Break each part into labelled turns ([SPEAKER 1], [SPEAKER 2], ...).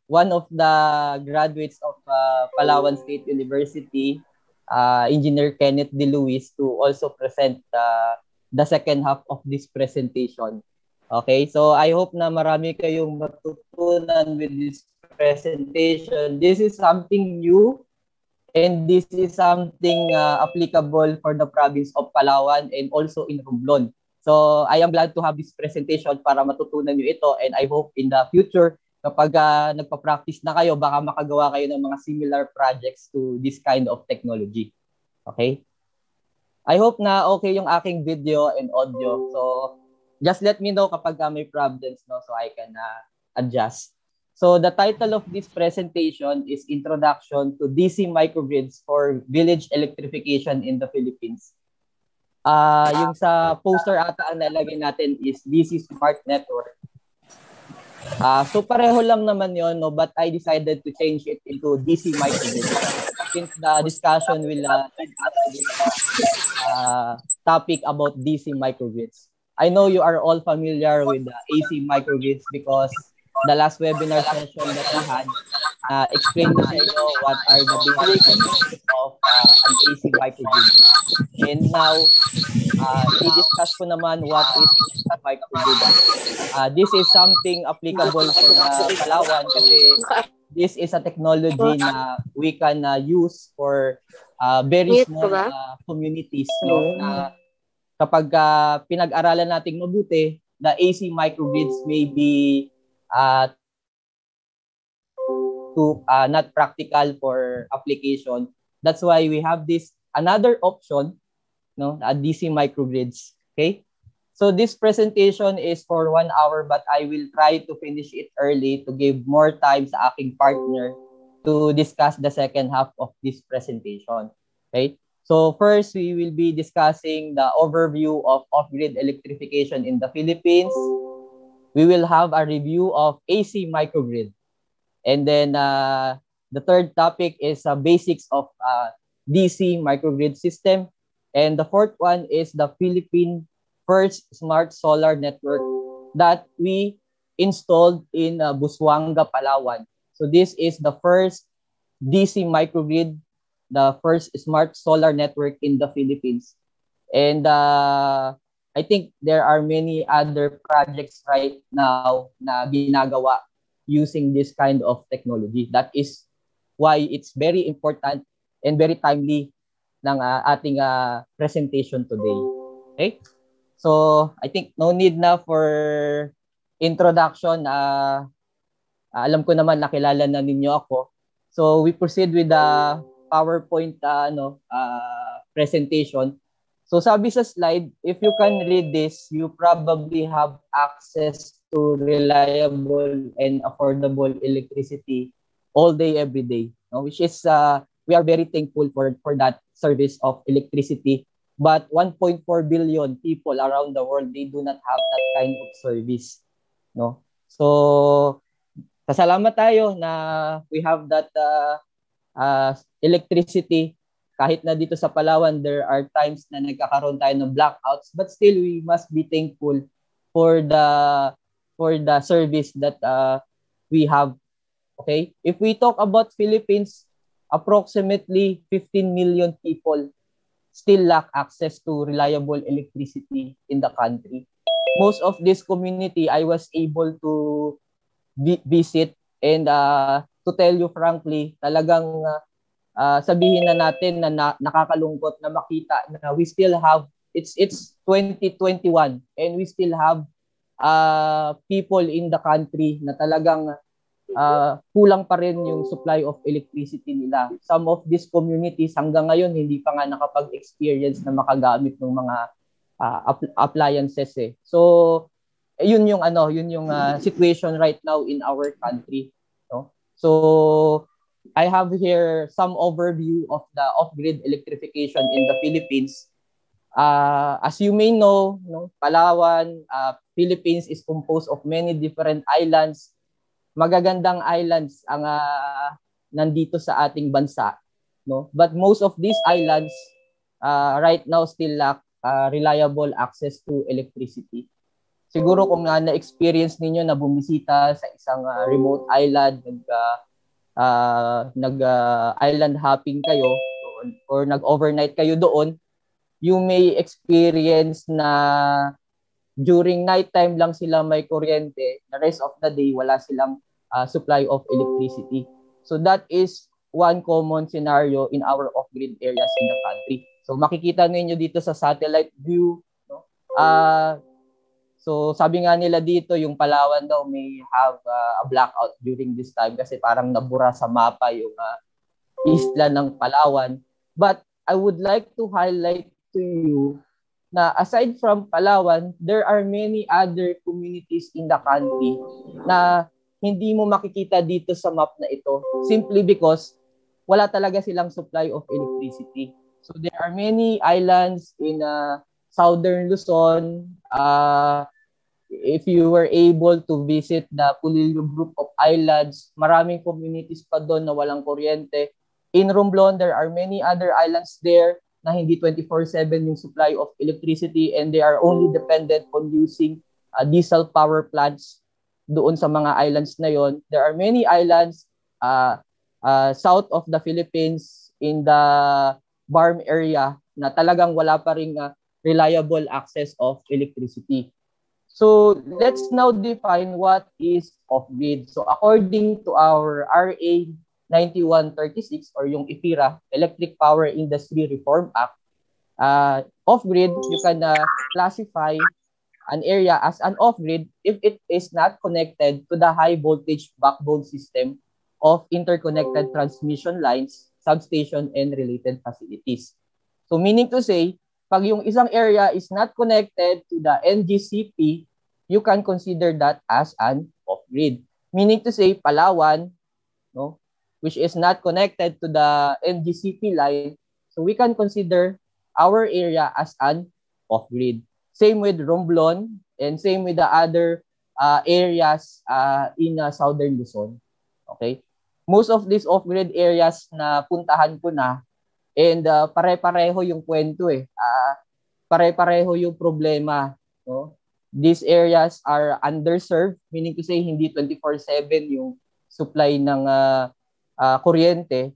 [SPEAKER 1] one of the graduates of Palawan State University, Engineer Kenneth De Luis, to also present the second half of this presentation. Okay, so I hope na marami kayong matutunan with this presentation. This is something new and this is something applicable for the province of Palawan and also in Romblon. So I am glad to have this presentation para matutunan nyo ito, and I hope in the future kapag nagpa-practice na kayo, baka makagawa kayo ng mga similar projects to this kind of technology. Okay? I hope na okay yung aking video and audio. So just let me know kapag may problems, no, so I can adjust. So the title of this presentation is Introduction to DC Microgrids for Village Electrification in the Philippines. Yung sa poster ata ang nalagay natin is DC Smart Network. So pareho lang naman yon, no, but I decided to change it into DC Microgrids since the discussion will topic about DC Microgrids. I know you are all familiar with the AC microgrids because the last webinar session that we had explained sa inyo what are the basics of an AC microgrid. And now, i-discuss ko naman what is microgrid. This is something applicable for Palawan kasi this is a technology na we can use for very small communities, no? Kapag pinag-aralan nating mabuti, the AC microgrids may be not practical for application. That's why we have this another option, no, DC microgrids. Okay, so this presentation is for 1 hour, but I will try to finish it early to give more time sa aking partner to discuss the second half of this presentation. Okay. So first, we will be discussing the overview of off-grid electrification in the Philippines. We will have a review of AC microgrid. And then the third topic is basics of DC microgrid system. And the fourth one is the Philippine first smart solar network that we installed in Busuanga, Palawan. So this is the first DC microgrid, the first smart solar network in the Philippines. And I think there are many other projects right now na ginagawa using this kind of technology. That is why it's very important and very timely ng ating presentation today. Okay? So I think no need na for introduction. Alam ko naman nakilala na ninyo ako. So we proceed with the PowerPoint presentation. So sabi sa slide, if you can read this, you probably have access to reliable and affordable electricity all day, every day. No? Which is, we are very thankful for that service of electricity. But 1.4 billion people around the world, they do not have that kind of service. No? So, pasalamat tayo na we have that electricity. Kahit na dito sa Palawan, there are times na nagkakaroon tayo ng blackouts, but still we must be thankful for the service that we have. Okay? If we talk about Philippines, approximately 15 million people still lack access to reliable electricity in the country. Most of this community I was able to visit, and to tell you frankly, talagang sabihin na natin na nakakalungkot na makita na we still have, it's 2021 and we still have people in the country na talagang kulang pa rin yung supply of electricity nila. Some of these communities hanggang ngayon hindi pa nga nakapag-experience na makagamit ng mga appliances eh. So yun yung situation right now in our country, no? So I have here some overview of the off-grid electrification in the Philippines. As you may know, no, Palawan, Philippines is composed of many different islands. Magagandang islands ang nandito sa ating bansa, no? But most of these islands right now still lack reliable access to electricity. siguro kung na-experience ninyo na bumisita sa isang remote island, island hopping kayo or nag-overnight kayo doon, you may experience na during nighttime lang sila may kuryente, the rest of the day wala silang supply of electricity. So that is one common scenario in our off-grid areas in the country. So makikita ninyo dito sa satellite view, no? So sabi nga nila dito, yung Palawan daw may have a blackout during this time kasi parang nabura sa mapa yung isla ng Palawan. But I would like to highlight to you na aside from Palawan, there are many other communities in the country na hindi mo makikita dito sa map na ito simply because wala talaga silang supply of electricity. So there are many islands in southern Luzon. If you were able to visit the Pulilio group of islands, maraming communities pa doon na walang kuryente. In Romblon, there are many other islands there na hindi 24/7 yung supply of electricity and they are only dependent on using diesel power plants doon sa mga islands na yon. There are many islands south of the Philippines in the Barm area na talagang wala pa ring reliable access of electricity. So let's now define what is off-grid. So according to our RA 9136 or yung IPIRA, Electric Power Industry Reform Act, off-grid, you can classify an area as an off-grid if it is not connected to the high voltage backbone system of interconnected transmission lines, substation, and related facilities. So meaning to say, pag yung isang area is not connected to the NGCP, you can consider that as an off-grid. Meaning to say, Palawan, no, which is not connected to the NGCP line, so we can consider our area as an off-grid. Same with Romblon and same with the other areas in southern Luzon. Okay? Most of these off-grid areas na puntahan ko na and pare-pareho yung kwento eh. Pare-pareho yung problema, no? These areas are underserved, meaning to say hindi 24/7 yung supply ng kuryente.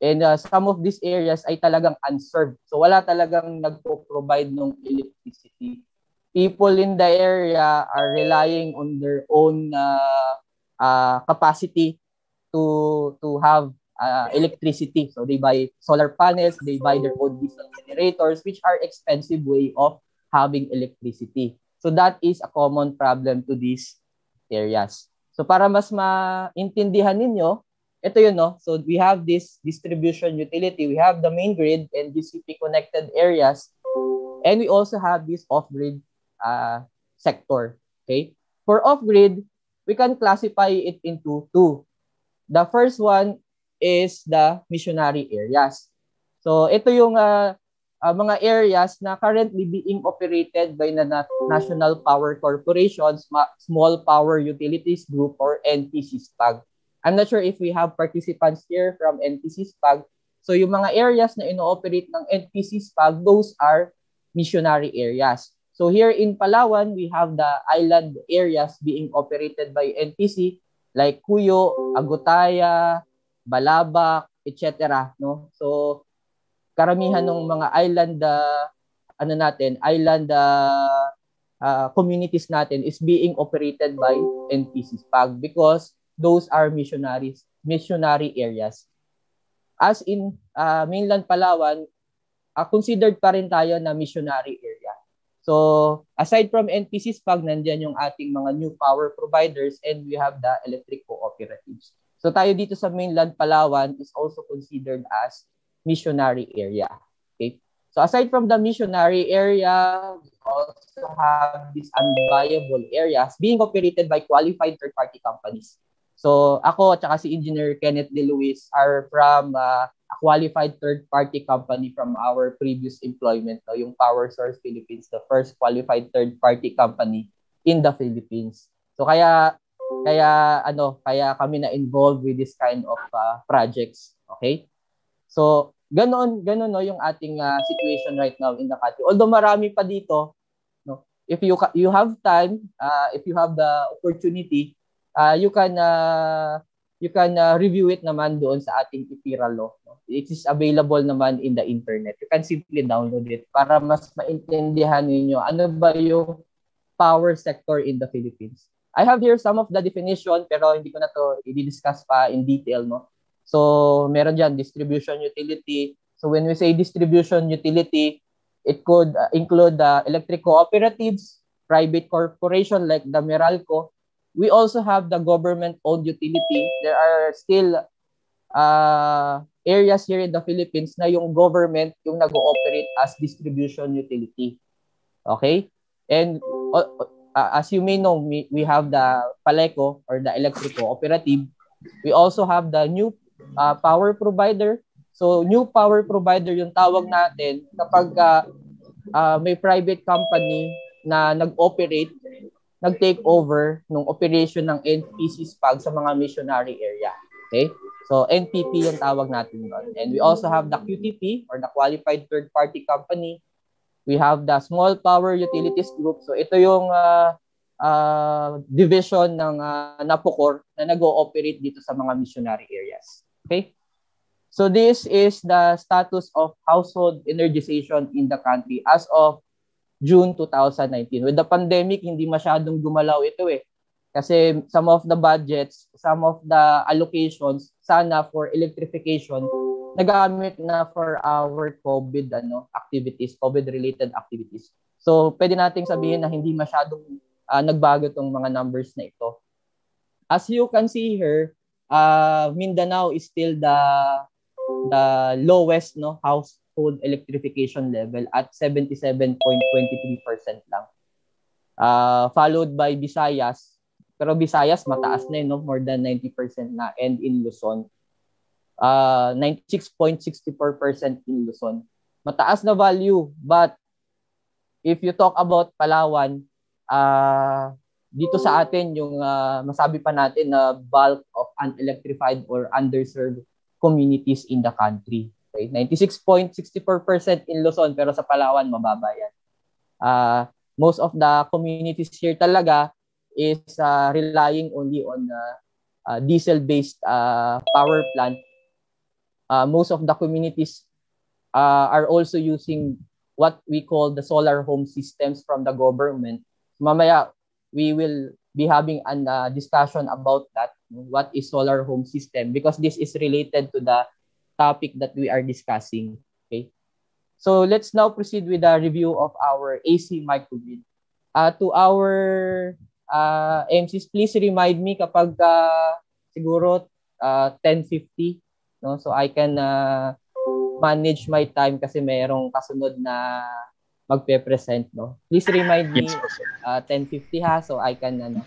[SPEAKER 1] And some of these areas ay talagang unserved. So wala talagang nagpo-provide ng electricity. People in the area are relying on their own capacity to have electricity. So they buy solar panels, they buy their own diesel generators, which are expensive way of having electricity. So that is a common problem to these areas. So para mas maintindihan ninyo, ito yun, no? So we have this distribution utility, we have the main grid and GCP connected areas, and we also have this off-grid sector. Okay? For off-grid, we can classify it into two. The first one is the missionary areas. So ito yung mga areas na currently being operated by the National Power Corporation, Small Power Utilities Group, or NPC-SPAG. I'm not sure if we have participants here from NPC-SPAG. So yung mga areas na ino-operate ng NPC-SPAG, those are missionary areas. So here in Palawan, we have the island areas being operated by NPC like Cuyo, Agutaya, Balabac, etc. No? So karamihan ng mga island communities natin is being operated by NPC-SPAG because those are missionary areas. As in mainland Palawan, considered pa rin tayo na missionary area. So aside from NPC-SPAG, nandiyan yung ating mga new power providers and we have the electric cooperatives. So tayo dito sa mainland Palawan is also considered as missionary area. Okay? So aside from the missionary area, we also have these unviable areas being operated by qualified third-party companies. So ako at saka si Engineer Kenneth De Luis are from a qualified third-party company from our previous employment, no, yung Power Source Philippines, the first qualified third-party company in the Philippines. So kaya kami na involved with this kind of projects. Okay? So ganon no yung ating situation right now in the country. Although marami pa dito, no, if you have time, if you have the opportunity, you can review it naman doon sa ating IPIRA law. It is available naman in the internet. You can simply download it para mas maintindihan niyo ano ba yung power sector in the Philippines. I have here some of the definition pero hindi ko na to i-discuss pa in detail, no. So meron diyan distribution utility. So when we say distribution utility, it could include electric cooperatives, private corporation like the Meralco. We also have the government-owned utility. There are still areas here in the Philippines na yung government yung nag-ooperate as distribution utility. Okay? And as you may know, we have the PALECO or the electric cooperative. We also have the new power provider. So new power provider yung tawag natin kapag may private company na nag-operate, nag-take over ng operation ng NPC SPAG sa mga missionary area. Okay? So NPP yung tawag natin doon. And we also have the QTP or the Qualified Third Party Company. We have the Small Power Utilities Group. So ito yung division ng NAPOCOR na nag-ooperate dito sa mga missionary areas. Okay? So this is the status of household energization in the country as of June 2019. With the pandemic, hindi masyadong gumalaw ito eh. Kasi some of the budgets, some of the allocations, sana for electrification, nagamit na for our COVID activities, COVID-related activities. So pwede nating sabihin na hindi masyadong nagbago tong mga numbers na ito. As you can see here, Mindanao is still the lowest household electrification level at 77.23% lang. Followed by Visayas. Pero Visayas mataas na more than 90% na, and in Luzon 96.64% in Luzon. Mataas na value, but if you talk about Palawan, dito sa atin yung masabi pa natin na bulk of unelectrified or underserved communities in the country. Okay? 96.64% in Luzon, pero sa Palawan mababa yan. Most of the communities here talaga is relying only on diesel-based power plant. Most of the communities are also using what we call the solar home systems from the government. Mamaya, we will be having a discussion about that, what is solar home system, because this is related to the topic that we are discussing. Okay, so let's now proceed with the review of our AC microgrid. To our MCs, please remind me kapag siguro 10:50, no, so I can manage my time kasi mayroong kasunod na magpe-present, no. Please remind me 10:50 ha, so I can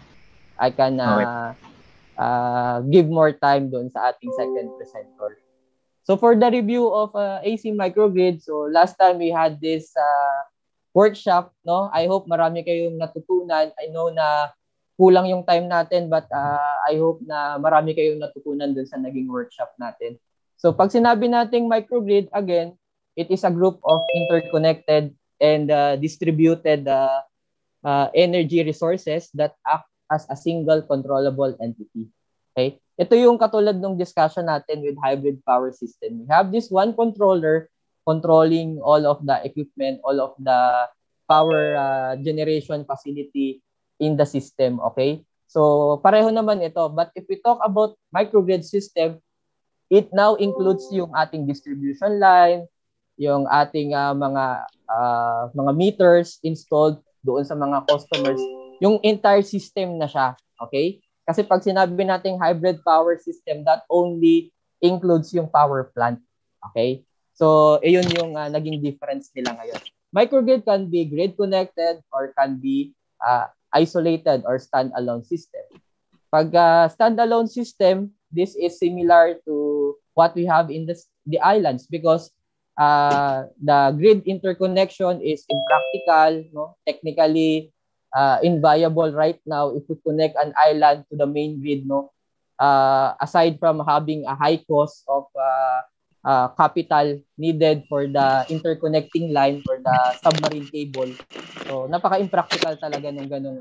[SPEAKER 1] give more time doon sa ating second presenter. So for the review of AC microgrid, so last time we had this workshop, no. I hope marami kayong natutunan. I know na kulang yung time natin, but I hope na marami kayong natutunan doon sa naging workshop natin. So pag sinabi nating microgrid, again, it is a group of interconnected and distributed energy resources that act as a single controllable entity. Okay? Ito yung katulad ng discussion natin with hybrid power system. We have this one controller controlling all of the equipment, all of the power generation facility in the system. Okay? So pareho naman ito. But if we talk about microgrid system, it now includes yung ating distribution line, yung ating mga meters installed doon sa mga customers, yung entire system na siya. Okay? Kasi pag sinabi nating hybrid power system, that only includes yung power plant. Okay? So, ayun yung naging difference nila ngayon. Microgrid can be grid connected or can be isolated or standalone system. Pag standalone system, this is similar to what we have in the islands because the grid interconnection is impractical, no? Technically inviable right now if we connect an island to the main grid, no? Aside from having a high cost of capital needed for the interconnecting line for the submarine cable. So napaka-impractical talaga ng ganung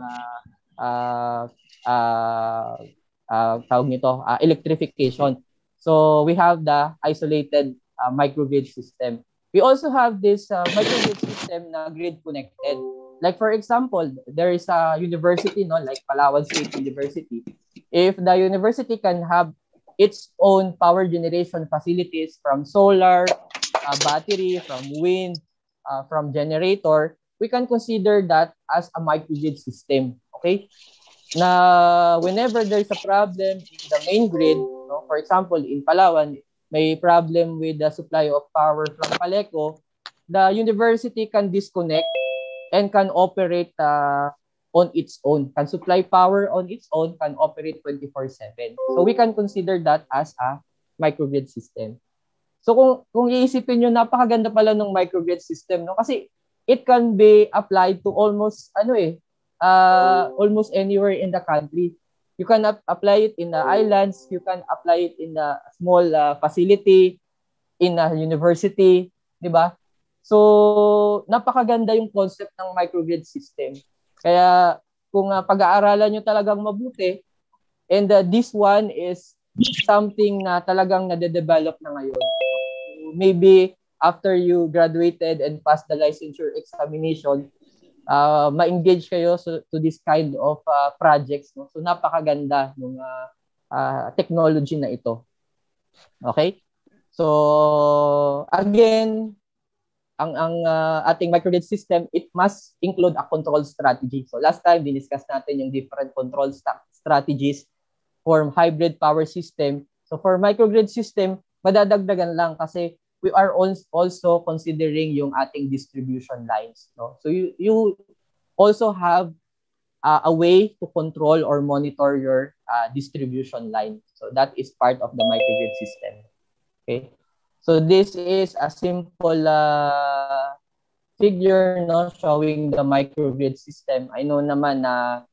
[SPEAKER 1] tawag nito, electrification. So we have the isolated microgrid system. We also have this microgrid system na grid connected. Like for example, there is a university, no, like Palawan State University. If the university can have its own power generation facilities from solar, battery, from wind, from generator, we can consider that as a microgrid system. Okay? Na whenever there's a problem in the main grid, no, for example, in Palawan, may problem with the supply of power from Paleco, the university can disconnect and can operate on its own, can supply power on its own, can operate 24/7. So we can consider that as a microgrid system. So kung iisipin niyo, napakaganda pala ng microgrid system, no, kasi it can be applied to almost almost anywhere in the country. You can apply it in the islands, you can apply it in the small facility, in a university, di ba? So, napakaganda yung concept ng microgrid system. Kaya, kung pag-aaralan nyo talagang mabuti, and this one is something na talagang nade-develop na ngayon. Maybe, after you graduated and passed the licensure examination, ma-engage kayo to this kind of projects. No? So, napakaganda ng technology na ito. Okay? So, again, ang ating microgrid system, it must include a control strategy. So last time, diniscuss natin yung different control strategies for hybrid power system. So for microgrid system, madadagdagan lang kasi we are also considering yung ating distribution lines. No? So you also have a way to control or monitor your distribution line. So that is part of the microgrid system. Okay. So this is a simple figure, no, showing the microgrid system. I know naman na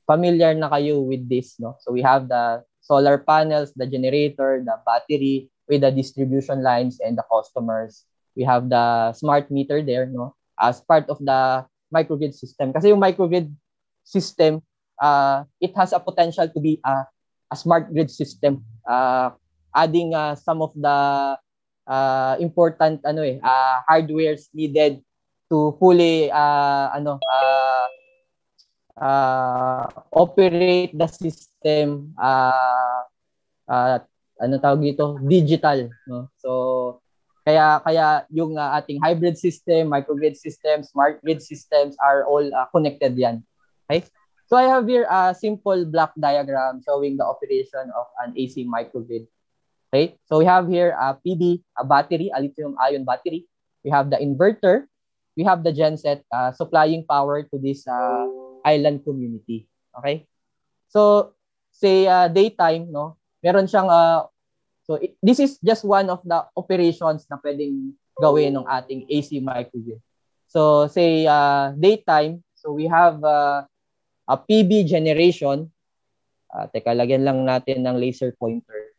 [SPEAKER 1] familiar na kayo with this, no. So we have the solar panels, the generator, the battery with the distribution lines and the customers. We have the smart meter there, no, as part of the microgrid system. Kasi yung microgrid system, it has a potential to be a smart grid system. Adding some of the important hardwares needed to fully operate the system tawag dito, digital, no? So kaya yung ating hybrid system, microgrid system, smart grid systems are all connected yan. Okay? So I have here a simple block diagram showing the operation of an AC microgrid. Okay, so we have here a PV, a battery, a lithium-ion battery. We have the inverter. We have the genset supplying power to this island community. Okay, so say daytime, no, meron siyang this is just one of the operations na pwedeng gawin ng ating AC microgrid. So say daytime, so we have a PV generation. Teka, lagyan lang natin ng laser pointer.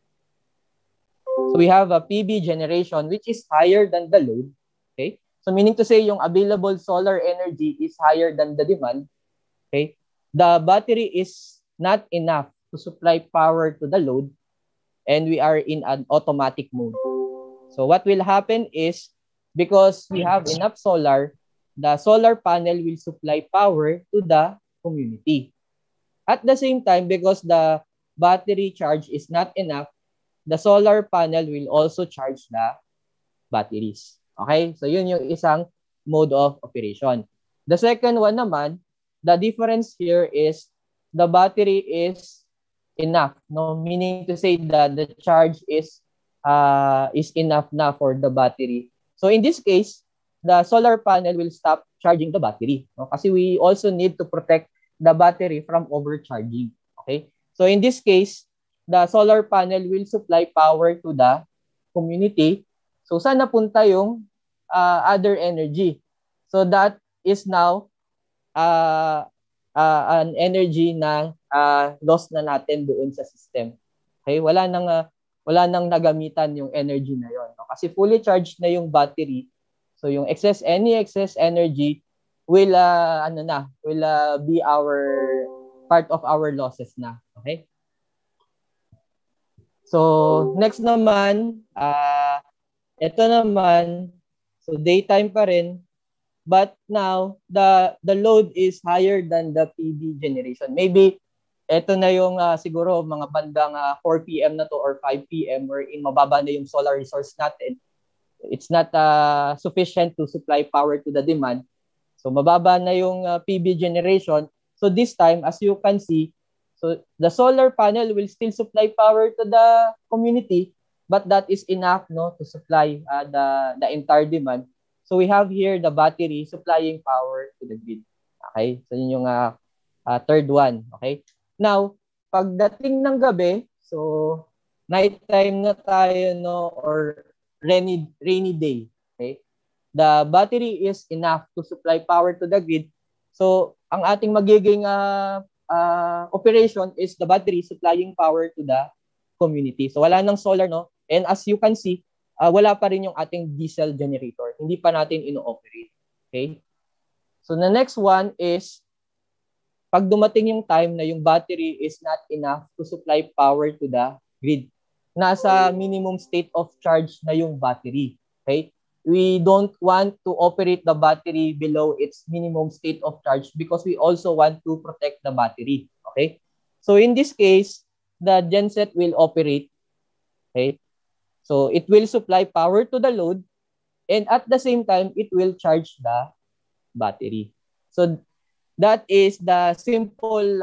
[SPEAKER 1] So we have a PV generation which is higher than the load. Okay? So meaning to say yung available solar energy is higher than the demand. Okay? The battery is not enough to supply power to the load and we are in an automatic mode. So what will happen is because we have enough solar, the solar panel will supply power to the community. At the same time, because the battery charge is not enough, the solar panel will also charge the batteries. Okay? So yun yung isang mode of operation. The second one naman, the difference here is the battery is enough, no, meaning to say that the charge is enough na for the battery. So in this case, the solar panel will stop charging the battery, no? Kasi we also need to protect the battery from overcharging. Okay? So in this case, the solar panel will supply power to the community. So saan napunta yung other energy? So that is now an energy na loss na natin doon sa system. Okay? Wala nang wala nang nagamitan yung energy na yon, no? Kasi fully charged na yung battery. So yung any excess energy will be our part of our losses na. Okay? So next naman, ito naman, so daytime pa rin, but now the load is higher than the PV generation. Maybe ito na yung siguro mga bandang 4 p.m. na to or 5 p.m. wherein mababa na yung solar resource natin. It's not sufficient to supply power to the demand. So mababa na yung PV generation. So this time, as you can see, so the solar panel will still supply power to the community, but that is enough, no, to supply the entire demand. So we have here the battery supplying power to the grid. Okay? So yun yung third one. Okay? Now, pagdating ng gabi, so nighttime na tayo, no, or rainy day. Okay? The battery is enough to supply power to the grid. So, ang ating magiging operation is the battery supplying power to the community. So, wala nang solar, no? And as you can see, wala pa rin yung ating diesel generator. Hindi pa natin ino-operate. Okay? So, the next one is, pag dumating yung time na yung battery is not enough to supply power to the grid, nasa minimum state of charge na yung battery. Okay? We don't want to operate the battery below its minimum state of charge because we also want to protect the battery. Okay? So in this case, the genset will operate. Okay? So it will supply power to the load, and at the same time, it will charge the battery. So that is the simple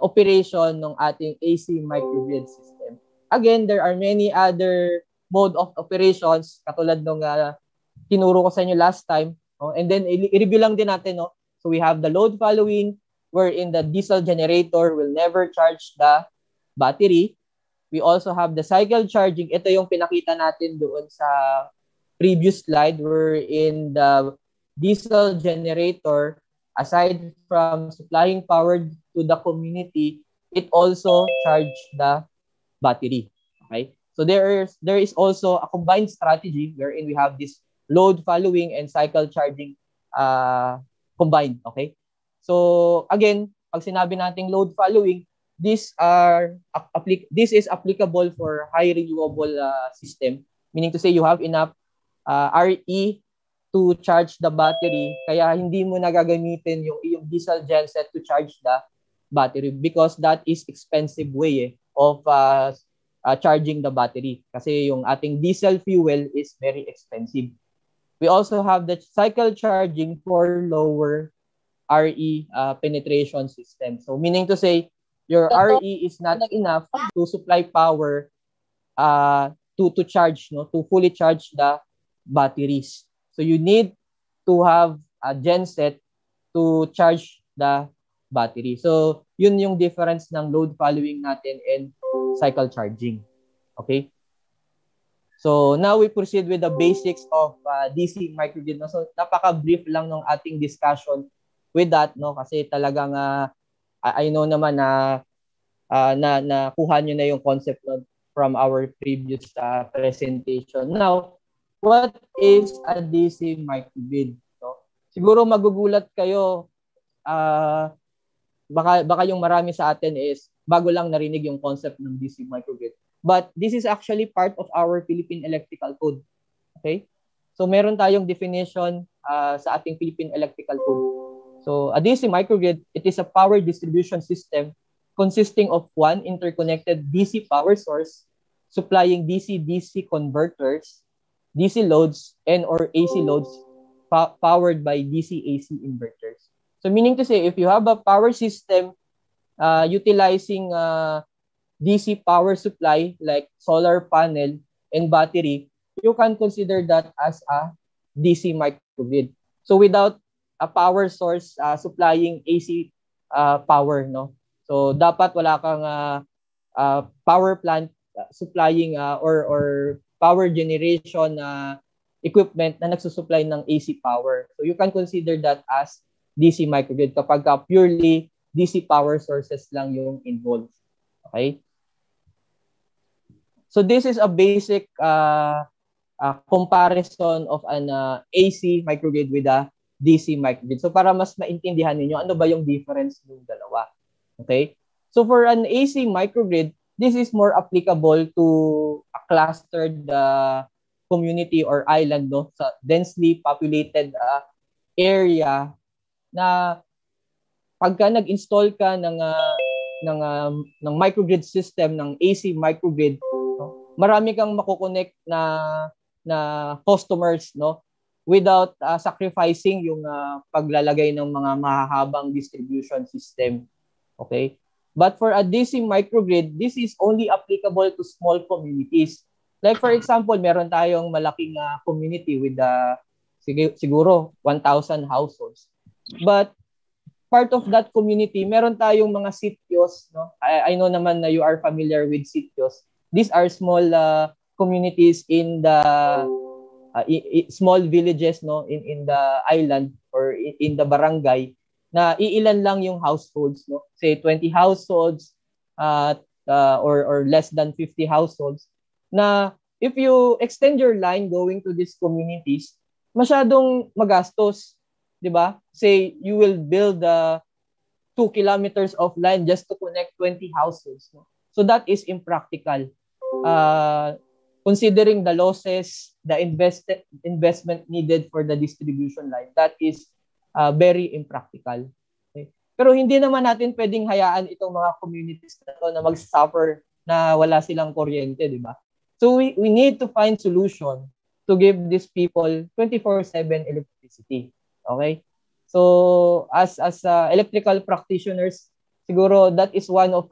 [SPEAKER 1] operation ng ating AC microgrid system. Again, there are many other mode of operations katulad nung tinuro ko sa inyo last time. No? And then, i-review lang din natin. No? So we have the load following wherein the diesel generator will never charge the battery. We also have the cycle charging. Ito yung pinakita natin doon sa previous slide wherein the diesel generator, aside from supplying power to the community, it also charge the battery. Okay? So there is also a combined strategy wherein we have this load following and cycle charging combined. Okay? So again, pag sinabi nating load following, this is applicable for high renewable system, meaning to say you have enough RE to charge the battery, kaya hindi mo nagagamitin yung diesel genset to charge the battery because that is expensive way of charging the battery kasi yung ating diesel fuel is very expensive. We also have the cycle charging for lower RE penetration system. So meaning to say your RE is not enough to supply power to charge, no, to fully charge the batteries. So you need to have a genset to charge the battery. So yun yung difference ng load following natin and cycle charging. Okay? So now we proceed with the basics of DC microgrid. No? So napaka-brief lang ng ating discussion with that, no, kasi talagang I know naman na nakuha nyo na yung concept no, from our previous presentation. Now, what is a DC microgrid? No? Siguro magugulat kayo, baka yung marami sa atin is bago lang narinig yung concept ng DC microgrid. But this is actually part of our Philippine Electrical Code. Okay? So meron tayong definition sa ating Philippine Electrical Code. So a DC microgrid, it is a power distribution system consisting of one interconnected DC power source supplying DC-DC converters, DC loads, and or AC loads powered by DC-AC inverters. So meaning to say, if you have a power system utilizing DC power supply like solar panel and battery, you can consider that as a DC microgrid. So without a power source supplying AC power, no? So dapat wala kang power plant supplying or power generation equipment na nagsusupply ng AC power. So you can consider that as DC microgrid kapag purely DC power sources lang yung involved. Okay? So this is a basic comparison of an AC microgrid with a DC microgrid. So para mas maintindihan niyo ano ba yung difference ng dalawa. Okay? So for an AC microgrid, this is more applicable to a clustered community or island, no, sa densely populated area na pagka nag-install ka ng microgrid system, ng AC microgrid, no, marami kang makokonect na customers, no, without sacrificing yung paglalagay ng mga mahahabang distribution system. Okay? But for a DC microgrid, this is only applicable to small communities. Like for example, meron tayong malaking community with siguro 1,000 households. But part of that community, meron tayong mga sityos, no? I know naman na you are familiar with sityos. These are small communities in the small villages, no, in the island or in the barangay, na iilan lang yung households, no? Say 20 households or less than 50 households, na if you extend your line going to these communities, masyadong magastos, 'di ba? Say you will build 2 kilometers of line just to connect 20 households, no? So that is impractical. Considering the losses, the investment needed for the distribution line, that is very impractical. Okay? Pero hindi naman natin pwedeng hayaan itong mga communities na to na mag-suffer na wala silang kuryente, di ba? So we need to find solution to give these people 24/7 electricity. Okay? So as electrical practitioners, siguro that is one of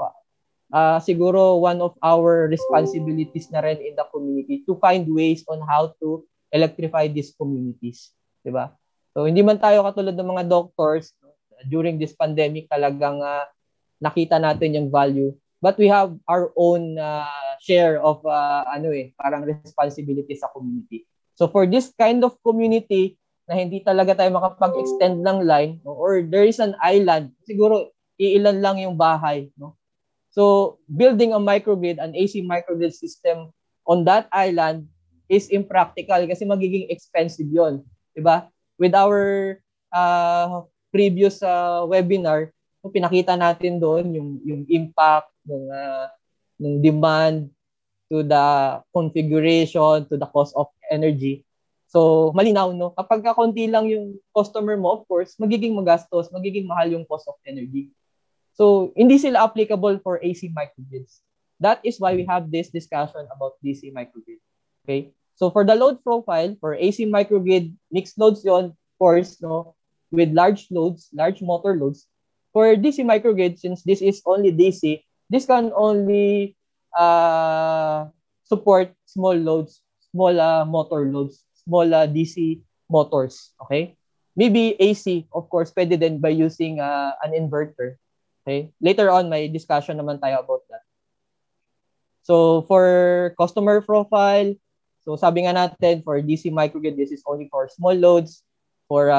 [SPEAKER 1] our responsibilities na rin in the community to find ways on how to electrify these communities, 'di ba? So hindi man tayo katulad ng mga doctors, no? During this pandemic talagang nakita natin yung value, but we have our own share of parang responsibility sa community. So for this kind of community na hindi talaga tayo makapag-extend ng line, no? Or there is an island, siguro iilan lang yung bahay, no? So building a microgrid, an AC microgrid system on that island is impractical kasi magiging expensive 'yon, 'di ba? With our previous webinar, pinakita natin doon yung impact ng demand to the configuration, to the cost of energy. So malinaw, no? Kapag kaunti lang yung customer mo, of course, magiging magastos, magiging mahal yung cost of energy. So hindi sila applicable for AC microgrids. That is why we have this discussion about DC microgrid. Okay? So for the load profile, for AC microgrid, mixed loads yon, of course, no, with large loads, large motor loads. For DC microgrid, since this is only DC, this can only support small loads, small motor loads, small DC motors. Okay? Maybe AC, of course, pwede din by using an inverter. Okay? Later on, may discussion naman tayo about that. So for customer profile, so sabi nga natin, for DC microgrid, this is only for small loads, for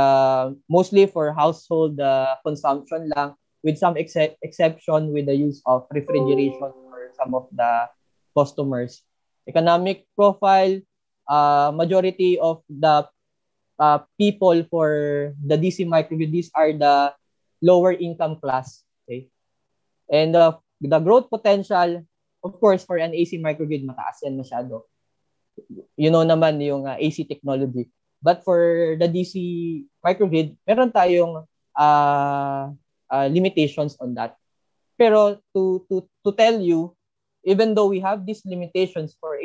[SPEAKER 1] mostly for household consumption lang, with some exception with the use of refrigeration for some of the customers. Economic profile, majority of the people for the DC microgrid, these are the lower income class. Okay? And the growth potential, of course, for an AC microgrid, mataas yan masyado. You know naman yung AC technology. But for the DC microgrid, meron tayong limitations on that. Pero to tell you, even though we have these limitations for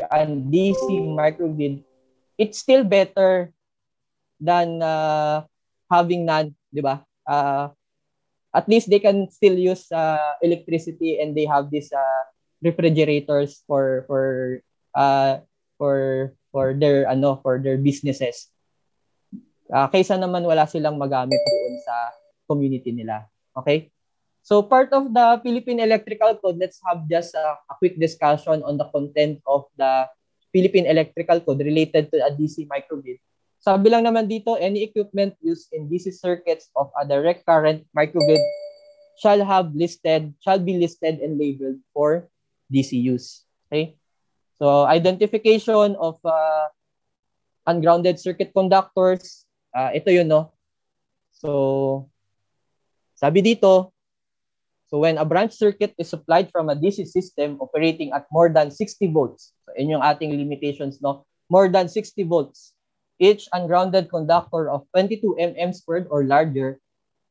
[SPEAKER 1] an DC microgrid, it's still better than having none, di ba? At least they can still use electricity, and they have these refrigerators for their businesses. Kaysa naman wala silang magamit doon sa community nila. Okay? So part of the Philippine Electrical Code, let's have just a quick discussion on the content of the Philippine Electrical Code related to a DC microgrid. Sabi lang naman dito, any equipment used in DC circuits of a direct current microgrid shall be listed and labeled for DC use. Okay? So, identification of ungrounded circuit conductors. Ito yun, no? So, sabi dito, so when a branch circuit is supplied from a DC system operating at more than 60 volts, so yun yung ating limitations, no? More than 60 volts, each ungrounded conductor of 22 mm squared or larger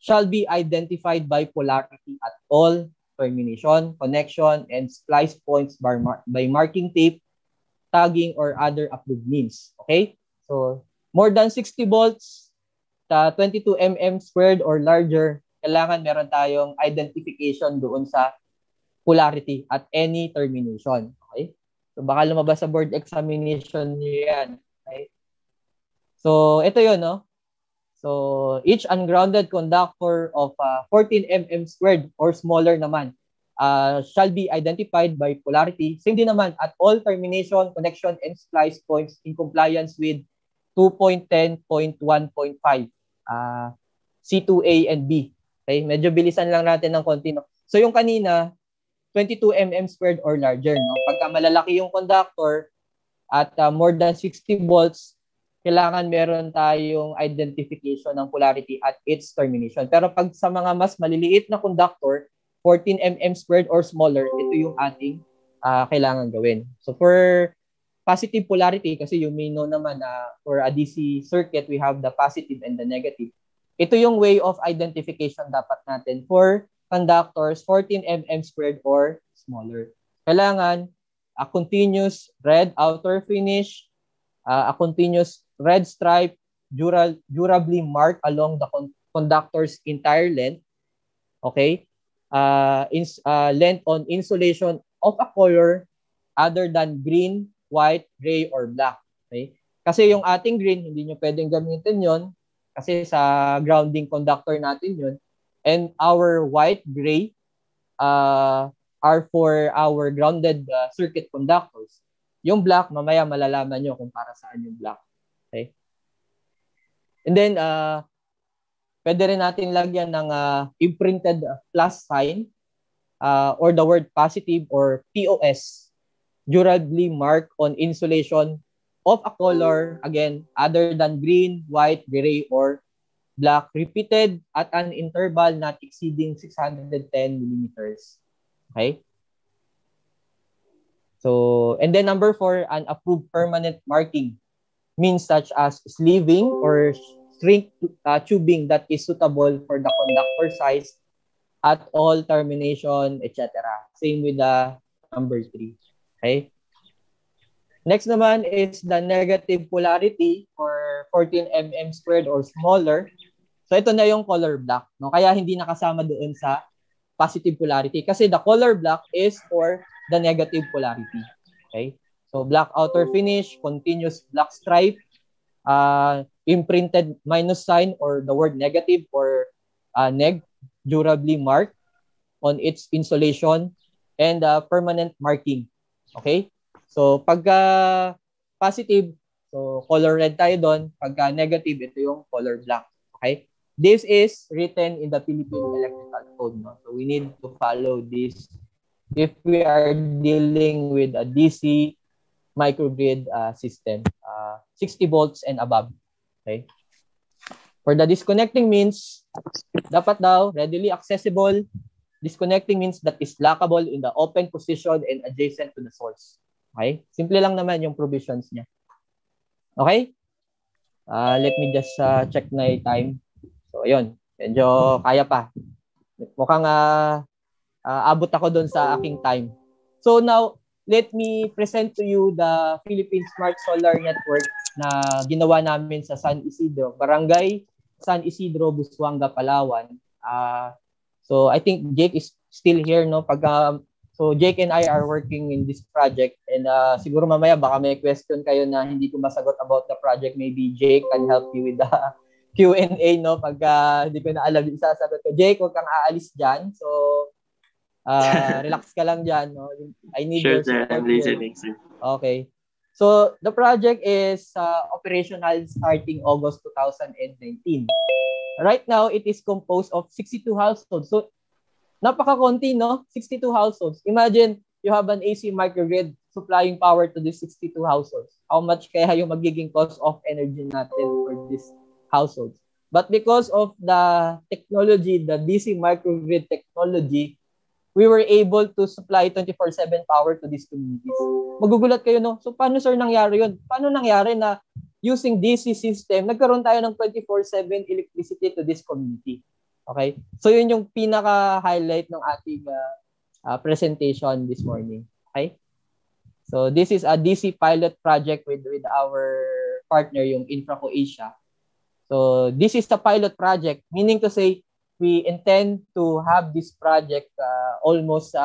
[SPEAKER 1] shall be identified by polarity at all termination, connection, and splice points by marking tape, tagging, or other approved means. Okay? So, more than 60 volts, 22 mm squared or larger, kailangan meron tayong identification doon sa polarity at any termination. Okay? So, baka lumabas sa board examination niyo yan. Okay? So, ito yun, no? So, each ungrounded conductor of 14 mm squared or smaller naman shall be identified by polarity. Same din naman at all termination, connection, and splice points in compliance with 2.10.1.5 C2A and B. Okay, medyo bilisan lang natin ng konti. No? So, yung kanina, 22 mm squared or larger. No? Pagka malalaki yung conductor at more than 60 volts, kailangan meron tayong identification ng polarity at its termination. Pero pag sa mga mas maliliit na conductor, 14 mm squared or smaller, ito yung ating kailangan gawin. So for positive polarity, kasi you may know naman na for a DC circuit, we have the positive and the negative. Ito yung way of identification dapat natin for conductors 14 mm squared or smaller. Kailangan a continuous red outer finish, a continuous red stripe durably marked along the conductor's entire length. Okay? Length on insulation of a color other than green, white, gray, or black. Okay? Kasi yung ating green, hindi nyo pwedeng gamitin yon kasi sa grounding conductor natin yon. And our white, gray are for our grounded circuit conductors. Yung black, mamaya malalaman nyo kung para saan yung black. Okay? And then, pwede rin natin lagyan ng imprinted plus sign or the word positive or POS, durably marked on insulation of a color, again, other than green, white, gray, or black, repeated at an interval not exceeding 610 millimeters. Okay? So, and then number 4, an approved permanent marking means such as sleeving or shrink tubing that is suitable for the conductor size at all termination, etc. Same with the number 3. Okay? Next naman is the negative polarity for 14 mm squared or smaller. So ito na yung color black. No? Kaya hindi nakasama doon sa positive polarity kasi the color black is for the negative polarity. Okay? So black outer finish, continuous black stripe, imprinted minus sign or the word negative or neg, durably marked on its insulation, and permanent marking. Okay? So pagka positive, so color red tayo doon. Pagka negative, ito yung color black. Okay? This is written in the Philippine Electrical Code. No? So we need to follow this if we are dealing with a DC microgrid system, 60 volts and above. Okay? For the disconnecting means, dapat daw readily accessible. Disconnecting means that is lockable in the open position and adjacent to the source. Okay? Simple lang naman yung provisions niya. Okay? Let me just check na yung time. So, ayun. Medyo kaya pa. Mukhang abot ako doon sa aking time. So, now, let me present to you the Philippine Smart Solar Network na ginawa namin sa San Isidro, Barangay San Isidro, Busuanga, Palawan. So, I think Jake is still here, no? So, Jake and I are working in this project and siguro mamaya baka may question kayo na hindi ko masagot about the project. Maybe Jake can help you with the Q&A, no? Pagka hindi ko na alam yung sasagot ko. Jake, huwag kang aalis dyan. So, relax ka lang dyan, no? I need
[SPEAKER 2] sure,
[SPEAKER 1] your support.
[SPEAKER 2] Sir. I'm listening, sir.
[SPEAKER 1] Okay. So, the project is operational starting August 2019. Right now, it is composed of 62 households. So, napaka-konti, no? 62 households. Imagine, you have an AC microgrid supplying power to these 62 households? How much kaya yung magiging cost of energy natin for these households? But because of the technology, the DC microgrid technology, we were able to supply 24/7 power to these communities. Magugulat kayo, no? So, paano, sir, nangyari yun? Paano nangyari na using DC system, nagkaroon tayo ng 24/7 electricity to this community? Okay? So, yun yung pinaka-highlight ng ating presentation this morning. Okay? So, this is a DC pilot project with our partner, yung Infraco Asia. So, this is a pilot project, meaning to say, we intend to have this project almost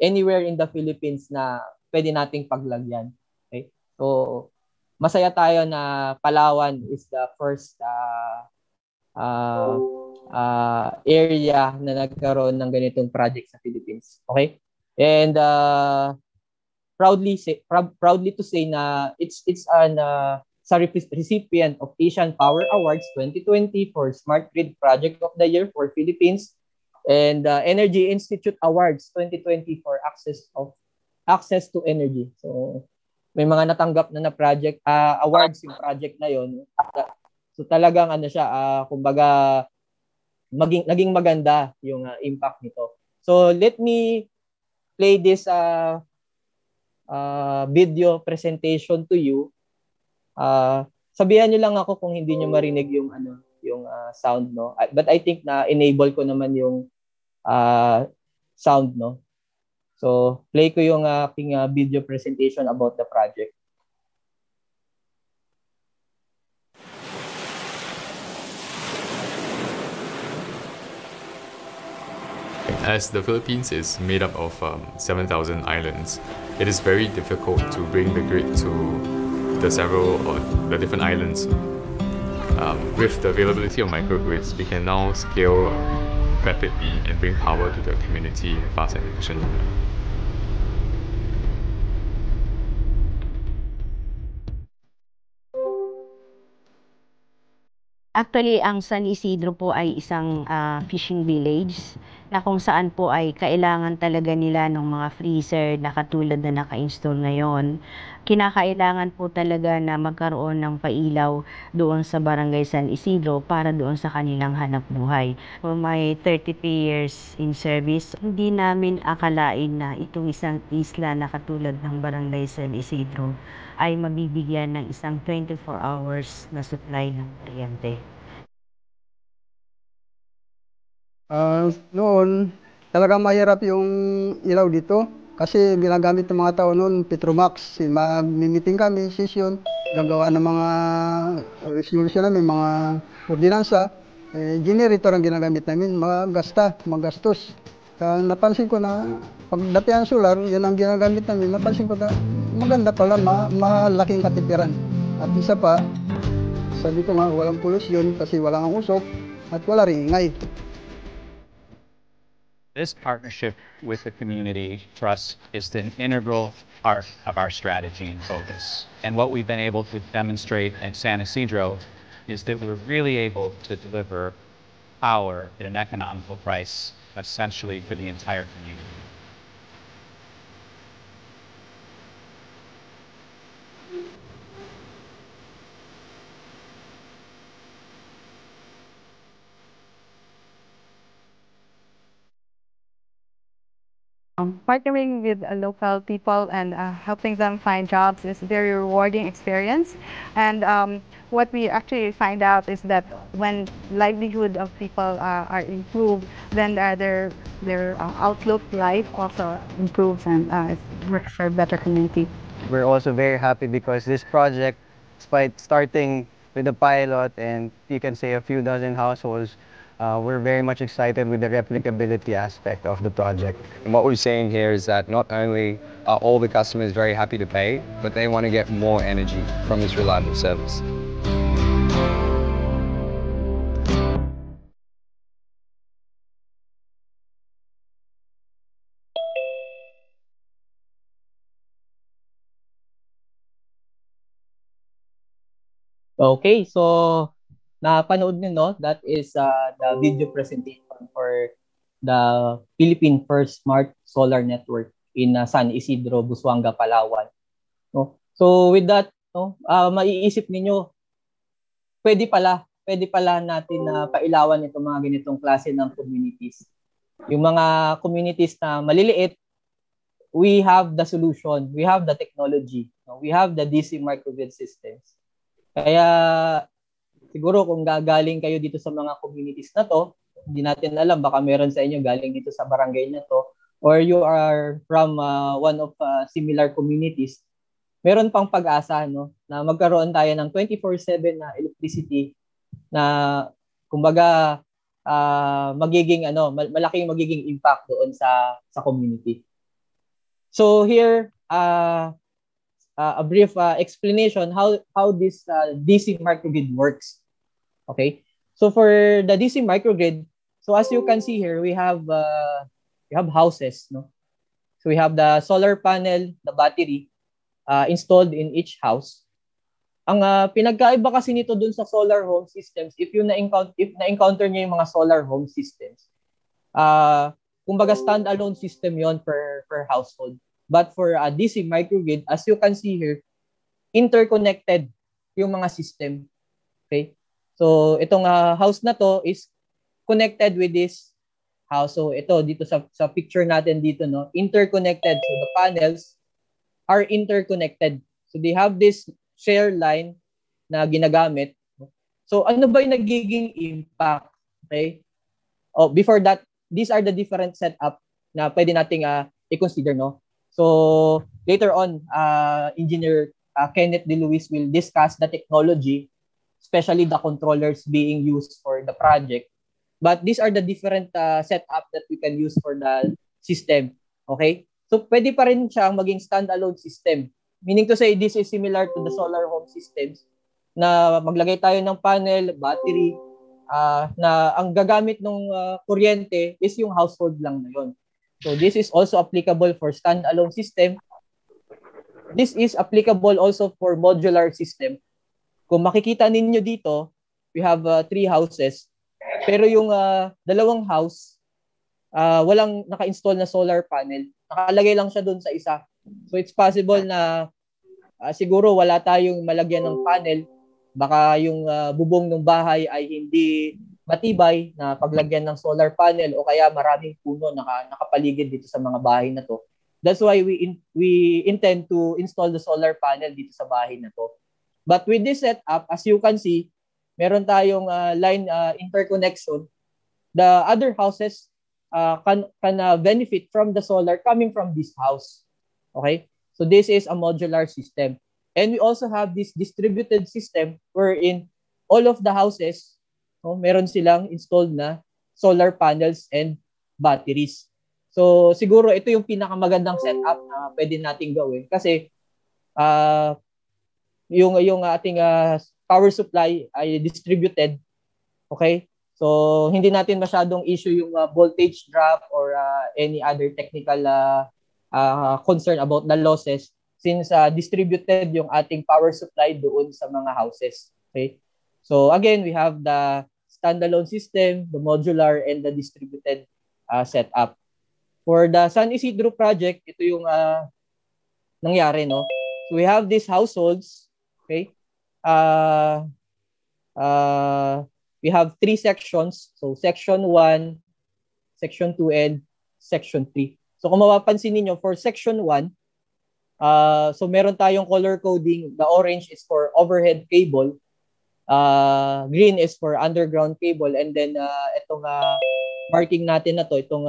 [SPEAKER 1] anywhere in the Philippines na pwede nating paglagyan. Okay? So, masaya tayo na Palawan is the first area na nagkaroon ng ganitong project sa Philippines. Okay? And proudly to say na it's an recipient of Asian Power Awards 2020 for Smart Grid Project of the Year for Philippines and Energy Institute Awards 2020 for access to energy. So may mga natanggap na project awards yung project na yon. So talagang kumbaga naging maganda yung impact nito. So let me play this video presentation to you. Sabihan niyo lang ako kung hindi niyo marinig yung sound, no? But I think na enable ko naman yung sound, no? So play ko yung aking video presentation about the project.
[SPEAKER 2] As the Philippines is made up of 7,000 islands, it is very difficult to bring the grid to the different islands. With the availability of microgrids, we can now scale rapidly and bring power to the community fast and efficiently.
[SPEAKER 3] Actually, ang San Isidro po ay isang fishing village na kung saan po ay kailangan talaga nila ng mga freezer na katulad na naka-install ngayon. Kinakailangan po talaga na magkaroon ng pailaw doon sa Barangay San Isidro para doon sa kanilang hanap buhay. For my 33 years in service, hindi namin akalain na itong isang isla na katulad ng Barangay San Isidro ay mabibigyan ng isang 24 hours na supply ng kuryente.
[SPEAKER 4] Noon, talagang mahirap yung ilaw dito kasi ginagamit ng mga tao noon, Petromax. Mag-meeting kami, session, gagawa ng mga resolution namin, mga ordinansa. Generator ang ginagamit namin, magastos. Napansin ko na pagdating ang solar, yan ang ginagamit namin. Napansin ko na maganda pala, malaking katipiran. At isa pa, sabi ko nga, walang polusyon kasi walang usok at wala ring ingay.
[SPEAKER 5] This partnership with the community for us is an integral part of our strategy and focus. And what we've been able to demonstrate at San Isidro is that we're really able to deliver power at an economical price, essentially for the entire community.
[SPEAKER 6] Partnering with local people and helping them find jobs is a very rewarding experience. And what we actually find out is that when livelihood of people are improved, then their outlook life also improves and it works for a better community.
[SPEAKER 7] We're also very happy because this project, despite starting with a pilot and you can say a few dozen households, we're very much excited with the replicability aspect of the project.
[SPEAKER 8] And what we're saying here is that not only are all the customers very happy to pay, but they want to get more energy from this reliable service.
[SPEAKER 1] Okay, so napanood niyo, no? That is the video presentation for the Philippine First Smart Solar Network. in San Isidro, Busuanga, Palawan. No? So with that, no, maiisip ninyo, pwede pala natin na pailawan itong mga ganitong klase ng communities. Yung mga communities na maliliit, we have the solution, we have the technology, no? We have the DC microgrid systems. Kaya siguro kung gagaling kayo dito sa mga communities na to, hindi natin alam, baka meron sa inyo galing dito sa barangay na to, or you are from one of similar communities, meron pang pag-asa, no, na magkaroon tayo ng 24/7 na electricity na kumbaga magiging malaking magiging impact doon sa community. So here a brief explanation how this DC microgrid works. Okay? So for the DC microgrid, so as you can see here, we have houses, no? So we have the solar panel, the battery installed in each house. Ang pinagkaiba kasi nito dun sa solar home systems, if na-encounter niyo yung mga solar home systems, kumbaga standalone system yon per household. But for a DC microgrid, as you can see here, interconnected yung mga system. Okay? So itong house na to is connected with this house. So ito dito sa picture natin dito, no, interconnected. So the panels are interconnected. So they have this share line na ginagamit. So ano ba yung nagiging impact? Okay? Oh, before that, these are the different setup na pwede nating i-consider, no? So later on, Engineer Kenneth De Luis will discuss the technology, especially the controllers being used for the project. But these are the different setup that we can use for the system. Okay? So pwede pa rin siyang maging standalone system. Meaning to say, this is similar to the solar home systems na maglagay tayo ng panel, battery, na ang gagamit ng kuryente is yung household lang na yun. So this is also applicable for standalone system. This is applicable also for modular system. Kung makikita ninyo dito, we have 3 houses. Pero yung dalawang house, walang naka-install na solar panel. Nakalagay lang siya doon sa isa. So it's possible na siguro wala tayong malagyan ng panel. Baka yung bubong ng bahay ay hindi matibay na paglagyan ng solar panel o kaya maraming puno nakapaligid dito sa mga bahay na to. That's why we intend to install the solar panel dito sa bahay na to. But with this setup, as you can see, meron tayong line interconnection. The other houses can benefit from the solar coming from this house. Okay? So this is a modular system. And we also have this distributed system wherein all of the houses, meron silang installed na solar panels and batteries. So siguro ito yung pinakamagandang setup na pwede nating gawin kasi yung ating power supply ay distributed. Okay? So hindi natin masyadong issue yung voltage drop or any other technical concern about the losses since distributed yung ating power supply doon sa mga houses. Okay? So again, we have the standalone system, the modular, and the distributed setup. For the San Isidro project, ito yung nangyari, no? So we have these households, okay? We have 3 sections. So section 1, section 2, and section 3. So kung mapapansin niyo for section 1, so meron tayong color coding. The orange is for overhead cable. Green is for underground cable, and then itong marking natin na to, itong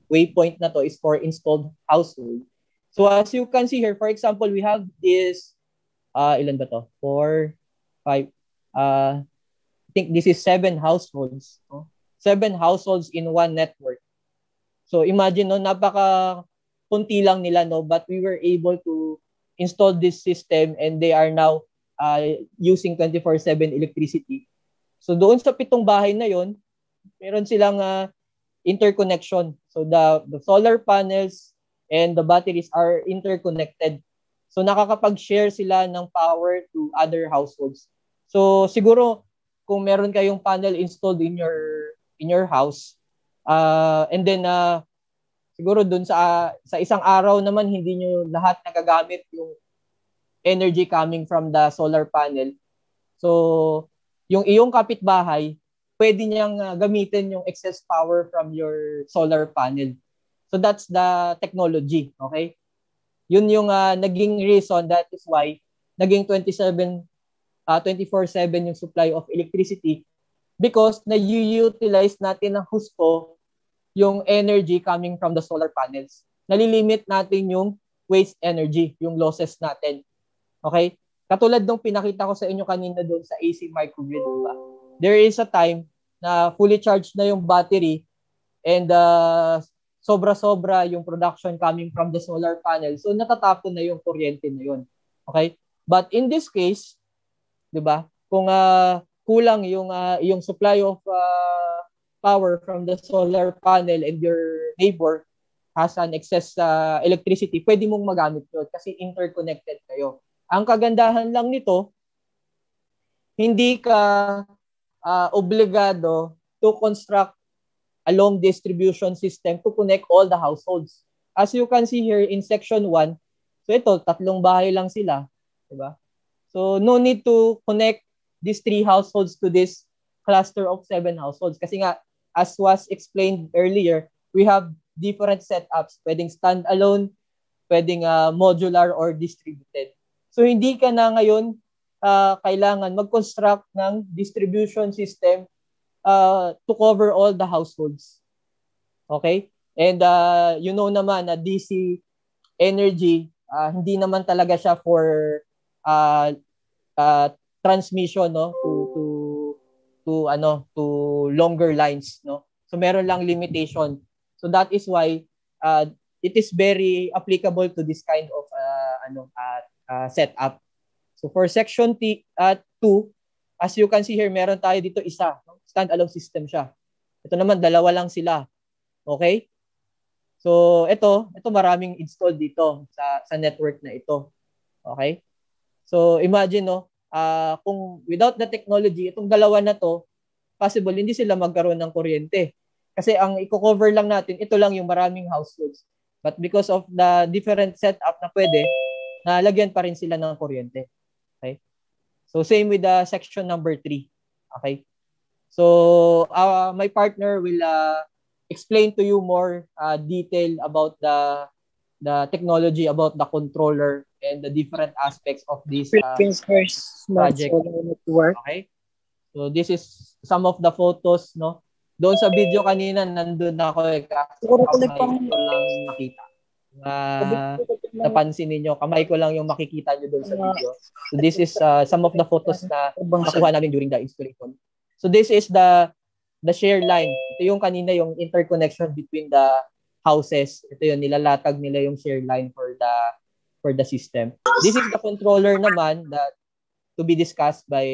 [SPEAKER 1] waypoint na to is for installed household. So as you can see here, for example, we have this ilan ba to? 4, 5 I think this is 7 households, no? 7 households in one network. So imagine, no, napaka kunti lang nila, no, but we were able to install this system and they are now using 24/7 electricity. So doon sa 7 bahay na yon, meron silang interconnection. So the solar panels and the batteries are interconnected. So nakakapag-share sila ng power to other households. So siguro kung meron kayong panel installed in your house and then siguro dun sa isang araw naman hindi nyo lahat nagagamit yung energy coming from the solar panel. So, yung iyong kapitbahay, pwede niyang gamitin yung excess power from your solar panel. So that's the technology, okay? Yun yung naging reason, that is why naging 24/7 yung supply of electricity, because na-utilize natin ng husto yung energy coming from the solar panels. Nalilimit natin yung waste energy, yung losses natin. Okay? Katulad nung pinakita ko sa inyo kanina doon sa AC microgrid, di ba? There is a time na fully charged na yung battery and sobra-sobra yung production coming from the solar panel. So natatapon na yung kuryente na yun. Okay? But in this case, 'di ba? Kung kulang yung supply of power from the solar panel and your neighbor has an excess electricity, pwede mong magamit 'yun kasi interconnected kayo. Ang kagandahan lang nito, hindi ka obligado to construct a long distribution system to connect all the households. As you can see here in section 1, so ito, 3 bahay lang sila, 'di ba? So no need to connect these 3 households to this cluster of 7 households kasi nga as was explained earlier, we have different setups, pwedeng standalone, pwedeng modular or distributed. So hindi ka na ngayon kailangan mag-construct ng distribution system to cover all the households. Okay? And you know naman na DC energy, hindi naman talaga siya for transmission, no, to longer lines, no. So meron lang limitation. So that is why it is very applicable to this kind of setup. So for section 2, as you can see here, meron tayo dito isa, no? Standalone system siya. Ito naman dalawa lang sila. Okay? So ito maraming installed dito sa network na ito. Okay? So imagine, no, kung without the technology, itong dalawa na to, possible hindi sila magkaroon ng kuryente. Kasi ang i-cover lang natin, ito lang yung maraming households. But because of the different setup na pwede, nalagyan pa rin sila ng kuryente. Okay? So same with the section number 3. Okay? So my partner will explain to you more detail about the technology, about the controller and the different aspects of this project. Okay? So this is some of the photos, no? Doon sa video kanina, nandun ako kamay ko lang nakita. Napansin ninyo, kamay ko lang yung makikita nyo doon sa video. So this is some of the photos na nakuha namin during the installation. So this is the share line. Ito yung kanina yung interconnection between the houses. Ito yung nilalatag nila yung share line for the system. This is the controller naman that to be discussed by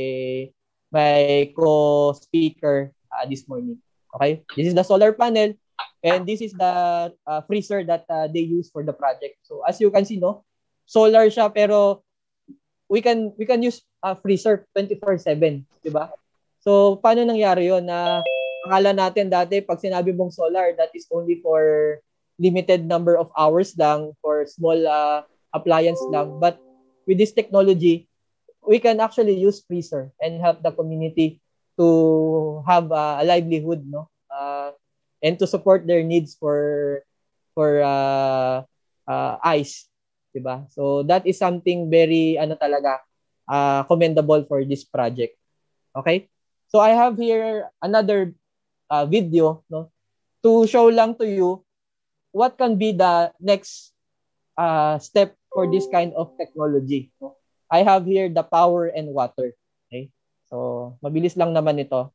[SPEAKER 1] co-speaker this morning. Okay? This is the solar panel and this is the freezer that they use for the project. So as you can see, no, solar siya pero we can use freezer 24/7, 'di ba? So paano nangyari 'yon na akala natin dati pag sinabi mong solar, that is only for limited number of hours lang, for small appliance lang. But with this technology, we can actually use freezer and help the community to have a livelihood, no, and to support their needs for ice, diba? So that is something very talaga commendable for this project. Okay, so I have here another video, no, to show lang to you what can be the next step for this kind of technology, no? I have here the power and water. Okay? So, mabilis lang naman ito.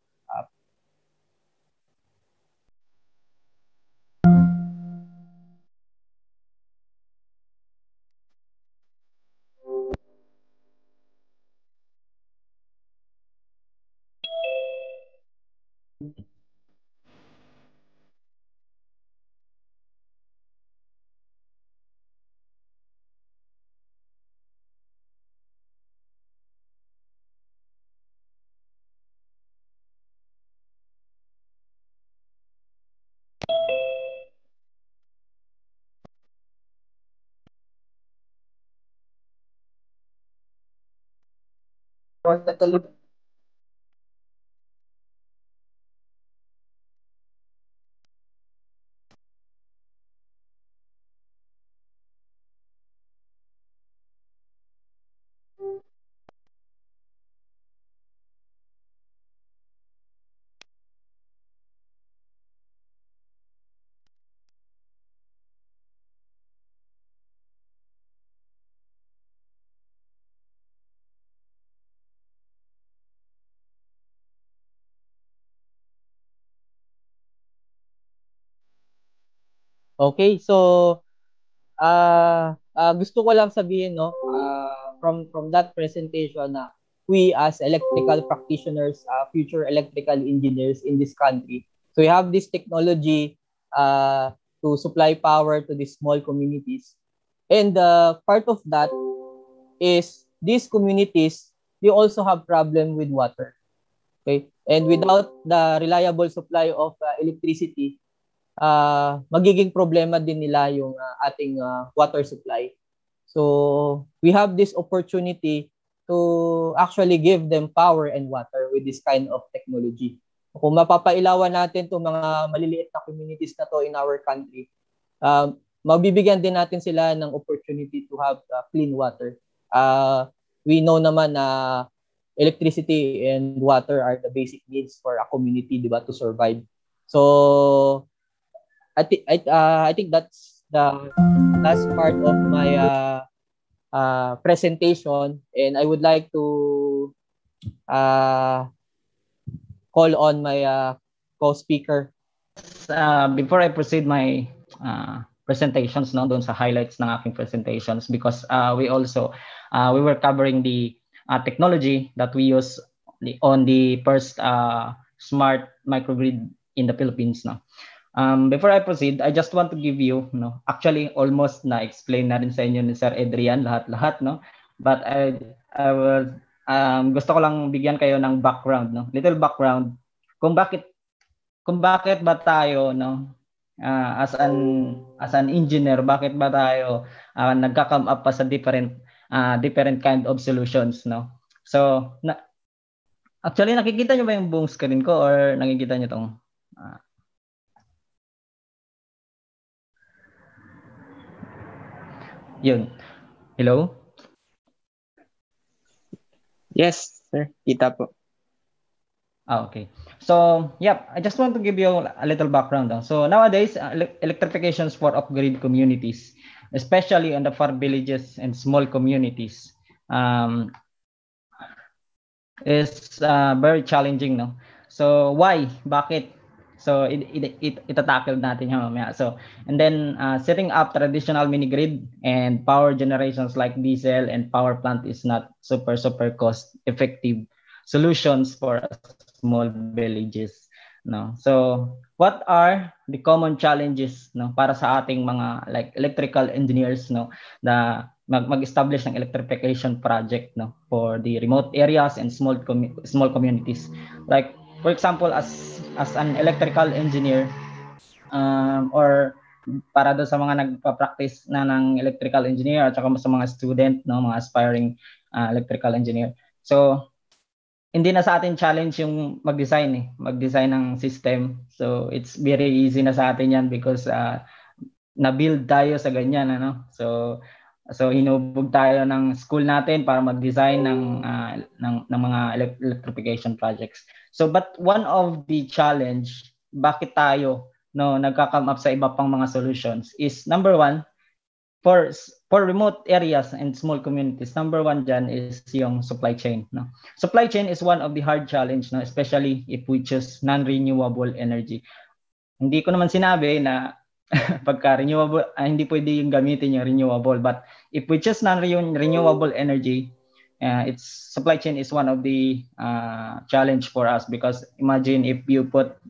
[SPEAKER 1] Okay, so gusto ko lang sabihin, no, from that presentation na we as electrical practitioners, future electrical engineers in this country, so we have this technology to supply power to these small communities. And part of that is these communities, they also have problem with water. Okay? And without the reliable supply of electricity, magiging problema din nila yung ating water supply. So we have this opportunity to actually give them power and water with this kind of technology. Kung mapapailawan natin itong mga maliliit na communities na to in our country, mabibigyan din natin sila ng opportunity to have clean water. We know naman na electricity and water are the basic needs for a community, di ba, to survive. So I think that's the last part of my presentation, and I would like to call on my co-speaker.
[SPEAKER 9] Before I proceed my presentations, no, doon sa highlights ng aking presentations, because we were covering the technology that we use on the first smart microgrid in the Philippines, no. Before I proceed, I just want to give you, no, actually almost na-explain na rin sa inyo ni Sir Adrian lahat-lahat, no. But I will gusto ko lang bigyan kayo ng background, no. Little background kung bakit ba tayo, no, as an engineer, bakit ba tayo nagka-come up pa sa different kind of solutions, no. So actually nakikita niyo ba yung buong screen ko, or nakikita niyo tong yun. Hello?
[SPEAKER 10] Yes, sir. Kita po.
[SPEAKER 9] Okay. So, yeah, I just want to give you a little background. So, nowadays, electrifications for off-grid communities, especially on the far villages and small communities, is very challenging, no? So, why? Bakit? So itatakil natin yan mamaya. So, and then setting up traditional mini grid and power generations like diesel and power plant is not super cost effective solutions for small villages, no. So what are the common challenges, no, para sa ating mga like electrical engineers, no, na mag-establish ng electrification project, no, for the remote areas and small communities? Like for example, as an electrical engineer, or para doon sa mga nagpa-practice na ng electrical engineer at saka sa mga student, no, mga aspiring electrical engineer. So hindi na sa atin challenge yung mag-design ng system. So it's very easy na sa atin yan because na-build tayo sa ganyan, ano. So hinubog tayo ng school natin para mag-design ng mga electrification projects. So but one of the challenge, bakit tayo, no, nagka-come up sa iba pang mga solutions is number one, for remote areas and small communities, number one dyan is yung supply chain, no. Supply chain is one of the hard challenge, no, especially if we choose non-renewable energy. Hindi ko naman sinabi na pagka renewable, hindi pwede yung gamitin yung renewable, but if we choose non-renewable energy, its supply chain is one of the challenge for us, because imagine if you put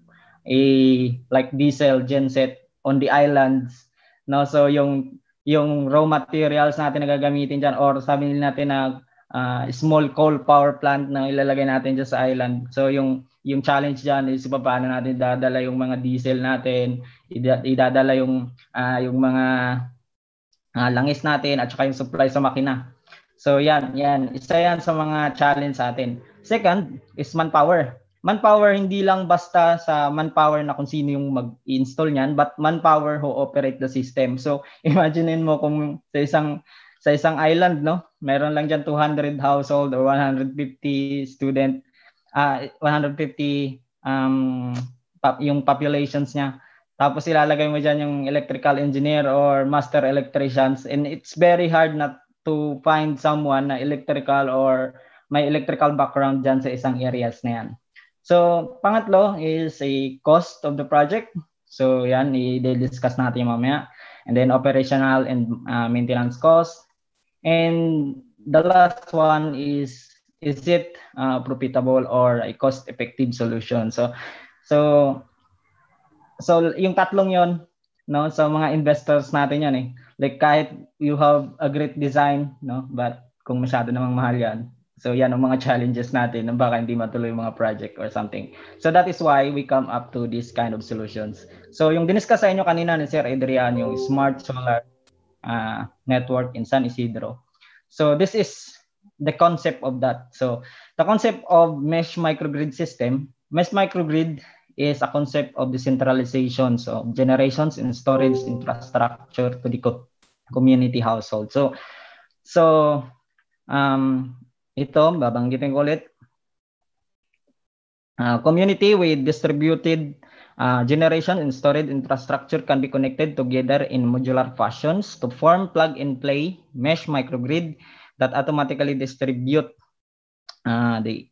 [SPEAKER 9] a like diesel genset on the islands, no, so yung raw materials natin na gagamitin dyan, or sabi natin na small coal power plant na ilalagay natin dyan sa island. So yung challenge dyan is paano natin dadala yung mga diesel natin, idadala yung mga langis natin at saka yung supply sa makina. So yan. Isa yan sa mga challenge sa atin. Second is manpower. Manpower, hindi lang basta sa manpower na kung sino yung mag-install niyan, but manpower who operate the system. So imaginein mo kung sa isang island, no, meron lang diyan 200 household or 150 student, 150 yung populations niya. Tapos ilalagay mo diyan yung electrical engineer or master electricians, and it's very hard not to find someone na electrical or may electrical background diyan sa isang areas na yan. So, pangatlo is a cost of the project. So, yan, i-discuss natin mamaya. And then, operational and maintenance cost. And the last one is it profitable or a cost-effective solution? So yung tatlong yon, no, sa mga investors natin yan eh. Like, kahit you have a great design, no, but kung masyado namang mahal yan, so yan ang mga challenges natin na baka hindi matuloy yung mga project or something. So that is why we come up to this kind of solutions. So yung diniscuss sa inyo kanina ni Sir Adrian, yung smart solar network in San Isidro. So this is the concept of that. So the concept of mesh microgrid system, mesh microgrid is a concept of decentralization of generations and storage infrastructure to the community household. So ito, babanggitin ko ulit. Community with distributed generation and storage infrastructure can be connected together in modular fashions to form plug-and-play mesh microgrid that automatically distribute the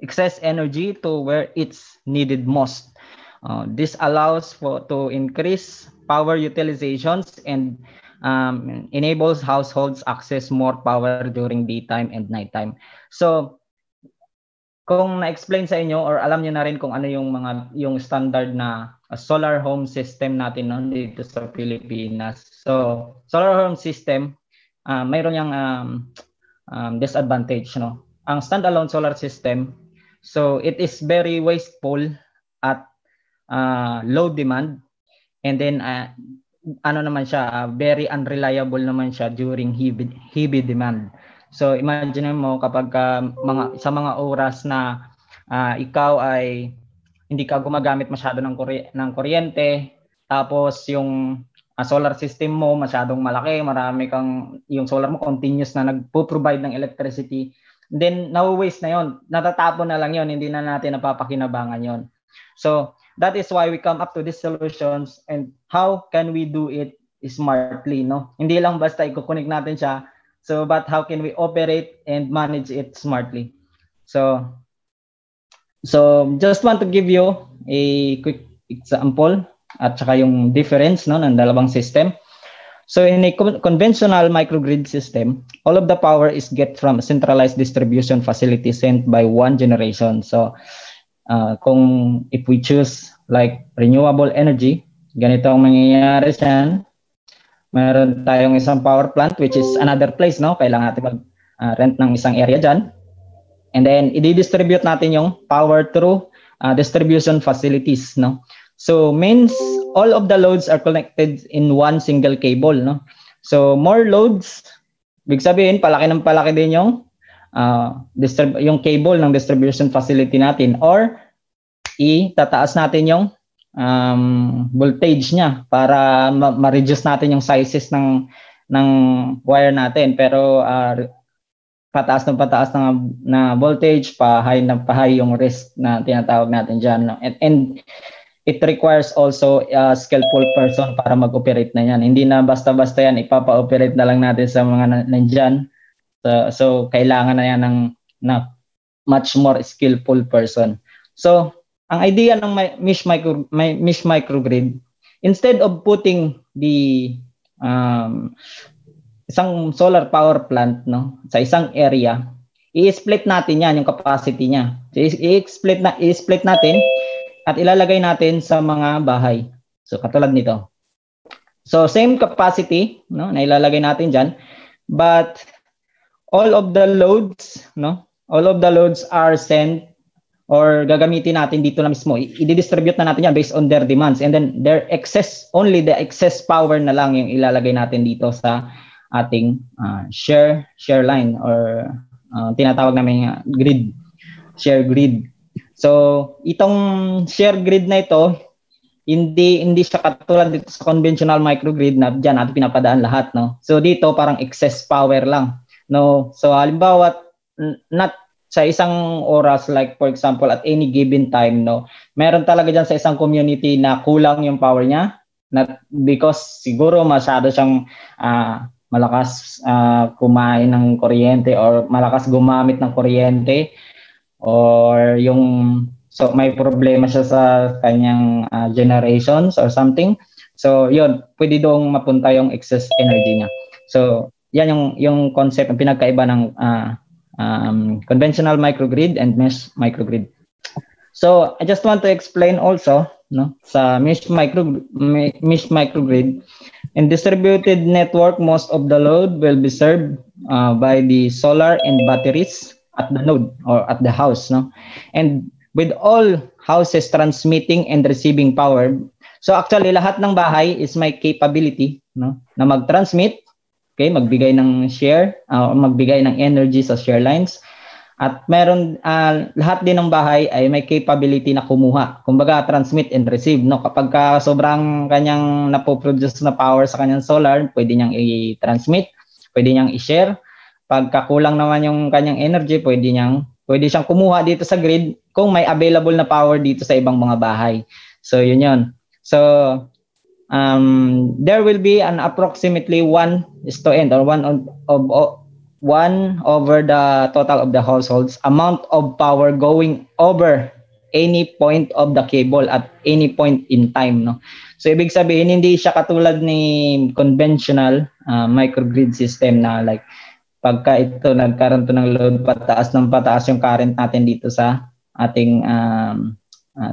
[SPEAKER 9] excess energy to where it's needed most. This allows to increase power utilizations and enables households access more power during daytime and nighttime. So, kung na-explain sa inyo or alam niyo na rin kung ano yung standard na solar home system natin dito sa Pilipinas. So, solar home system, mayroon yung disadvantage, no. Ang standalone solar system, so it is very wasteful at low demand, and then naman siya, very unreliable naman siya during heavy demand. So imagine mo kapag sa mga oras na ikaw ay hindi ka gumagamit masyado ng kuryente, tapos yung solar system mo masyadong malaki, yung solar mo continuous na nagpo-provide ng electricity, then na-waste na yon, natatapon na lang yon, hindi na natin napapakinabangan yon. So that is why we come up to these solutions, and how can we do it smartly, no? Hindi lang basta i-connect natin siya, so but how can we operate and manage it smartly? So just want to give you a quick example at saka yung difference, no, ng dalawang system. So in a conventional microgrid system, all of the power is get from a centralized distribution facility sent by one generation. So kung if we choose like renewable energy, ganito ang mangyayari dyan. Meron tayong isang power plant, which is another place, no? Kailangan natin mag-rent ng isang area dyan. And then i-distribute natin yung power through distribution facilities, no? So means all of the loads are connected in one single cable, no? So more loads, big sabihin palaki ng palaki din yung cable ng distribution facility natin, or itataas natin yung voltage niya para ma-reduce natin yung sizes ng wire natin, pero pataas na voltage, pa-high yung risk na tinatawag natin dyan, no? And it requires also a skillful person para mag-operate na yan. Hindi na basta-basta yan, ipapa-operate na lang natin sa mga nandyan. So kailangan na yan ng much more skillful person. So ang idea ng mesh microgrid, instead of putting the isang solar power plant, no, sa isang area, i-split natin yan, yung capacity niya. So, i-split natin at ilalagay natin sa mga bahay. So katulad nito. So same capacity, no, na ilalagay natin diyan, but all of the loads, no, all of the loads are sent or gagamitin natin dito na mismo. I-distribute na natin yan based on their demands, and then only the excess power na lang yung ilalagay natin dito sa ating share line or tinatawag namin share grid. So itong share grid na ito, hindi siya katulad dito sa conventional microgrid na diyan natin pinapadaan lahat, no. So dito parang excess power lang, no. So halimbawa not sa isang oras, like for example at any given time, no, meron talaga diyan sa isang community na kulang yung power niya, not because siguro masyado siyang malakas kumain ng kuryente or malakas gumamit ng kuryente, or so may problema siya sa kanyang generations or something. So yun, pwede doong mapunta yung excess energy niya. So yan yung concept, ang pinagkaiba ng conventional microgrid and mesh microgrid. So I just want to explain also, no, sa mesh microgrid, in distributed network, most of the load will be served by the solar and batteries at the node or at the house, no, and with all houses transmitting and receiving power. So actually lahat ng bahay is may capability, no, na mag-transmit, okay, magbigay ng share, magbigay ng energy sa share lines. At meron lahat din ng bahay ay may capability na kumuha. Kumbaga transmit and receive, no. Kapag sobrang kanyang napoproduce na power sa kanyang solar, pwede niyang i-transmit, pwede niyang i-share. Pagka kulang naman yung kanyang energy, pwede siyang kumuha dito sa grid kung may available na power dito sa ibang mga bahay. So yun. So there will be an approximately 1:n or 1 over the total of the households amount of power going over any point of the cable at any point in time, no. So ibig sabihin hindi siya katulad ni conventional microgrid system na like pagka ito nagkaroon to ng load, pataas yung current natin dito sa ating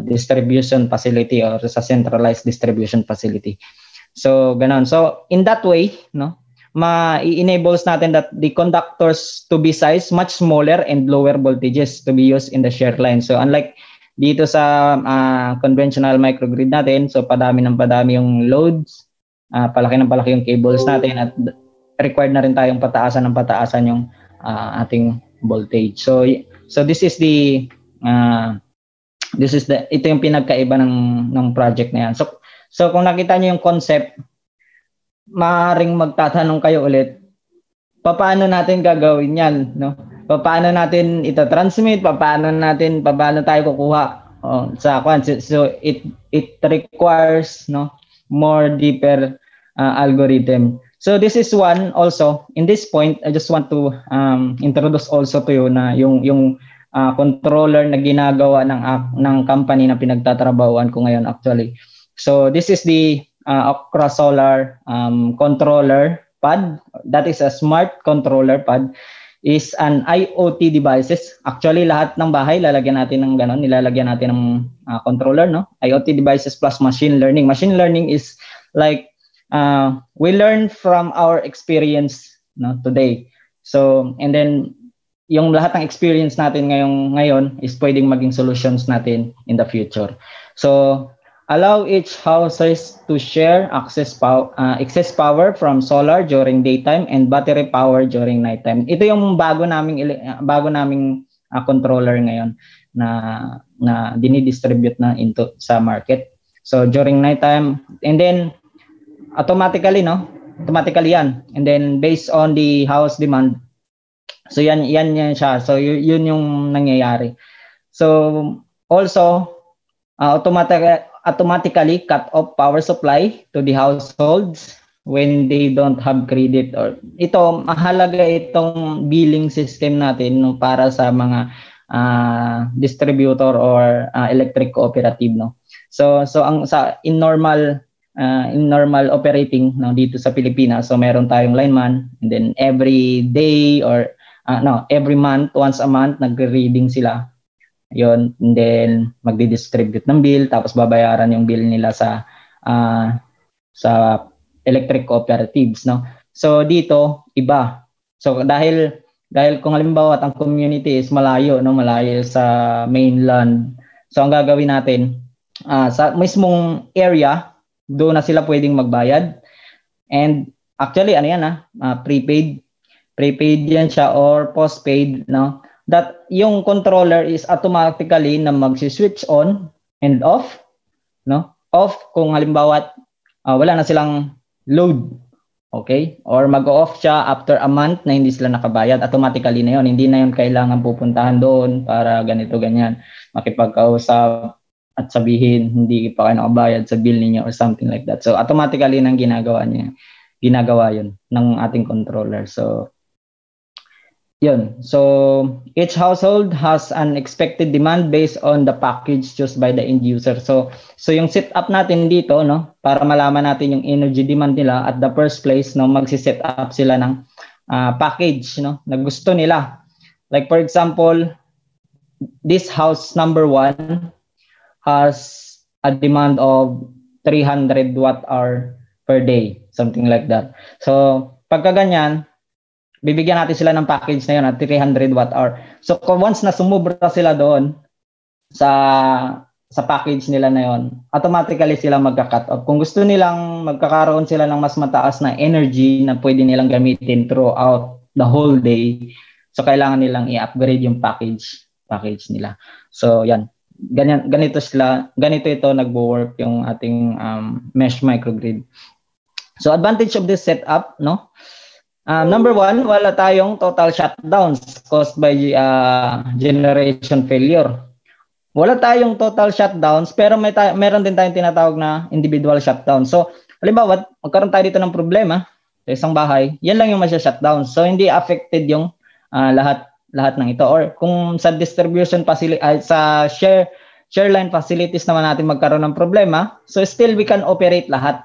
[SPEAKER 9] distribution facility or sa centralized distribution facility. So ganon. So in that way, no, ma-enables natin that the conductors to be sized much smaller and lower voltages to be used in the share line. So unlike dito sa conventional microgrid natin, so padami yung loads, palaki yung cables natin, at required na rin tayong pataasan yung ating voltage. So this is ito yung pinagkaiba ng project na yan. So kung nakita niyo yung concept, maaaring magtatanong kayo ulit, paano natin gagawin yan, no? Paano natin ito transmit, paano tayo kukuha sa kwan. So it requires, no, more deeper algorithm. So this is one also. In this point, I just want to introduce also to you na yung controller na ginagawa ng company na pinagtatrabahuan ko ngayon actually. So this is the Okra Solar controller pad. That is a smart controller pad. Is an IoT devices. Actually lahat ng bahay lalagyan natin ng ganon, nilalagyan natin ng controller, no? IoT devices plus machine learning. Machine learning is like we learn from our experience, no, today. So and then yung lahat ng experience natin ngayon is pwedeng maging solutions natin in the future. So allow each houses to share excess power from solar during daytime and battery power during nighttime. Ito yung bago naming controller ngayon na dinidistribute na sa market. So during nighttime, and then automatically yan, and then based on the house demand, so yan siya. So yun yung nangyayari. So also automatically cut off power supply to the households when they don't have credit. Or ito, mahalaga itong billing system natin, no, para sa mga distributor or electric cooperative, no. So ang in normal operating, no, dito sa Pilipinas, so meron tayong lineman, and then every day or every month, once a month nagre-reading sila. Yon, and then magdi-distribute ng bill, tapos babayaran yung bill nila sa electric cooperatives, no. So dito iba. So dahil kung halimbawa ang community is malayo sa mainland, so ang gagawin natin sa mismong area, doon na sila pwedeng magbayad, and Actually, ano yan prepaid. Prepaid yan siya or postpaid, no? That yung controller is automatically na magsi-switch on and off, no? Off kung halimbawa wala na silang load. Okay? Or mag-off siya after a month na hindi sila nakabayad. Automatically na yun. Hindi na yun kailangan pupuntahan doon para ganito, ganyan. Makipagkausap at sabihin hindi pa kayo nakabayad sa bill niyo or something like that. So, automatically nang ginagawa yun ng ating controller. So, yun. So, each household has an expected demand based on the package chosen by the end user. So yung setup natin dito, no, para malaman natin yung energy demand nila at the first place, no, magsi-set up sila ng package, no, na gusto nila. Like for example, this house number 1 has a demand of 300 watt-hour per day, something like that. So, pagka ganyan, bibigyan natin sila ng package na yun at 300 watt-hour. So, once na sumubra sila doon sa package nila na yun, automatically sila magka-cut off. Kung gusto nilang magkakaroon sila ng mas mataas na energy na pwede nilang gamitin throughout the whole day, so kailangan nilang i-upgrade yung package nila. So, yan. Ganito ito nagwo-work yung ating mesh microgrid. So, advantage of this setup, no? Number 1, wala tayong total shutdowns caused by generation failure. Wala tayong total shutdowns pero meron din tayong tinatawag na individual shutdown. So, halimbawa, magkaroon tayo dito ng problema sa isang bahay, yan lang yung masya-shutdown. So, hindi affected yung lahat ng ito. Or kung sa distribution facility, sa share line facilities naman natin magkaroon ng problema, so still we can operate lahat.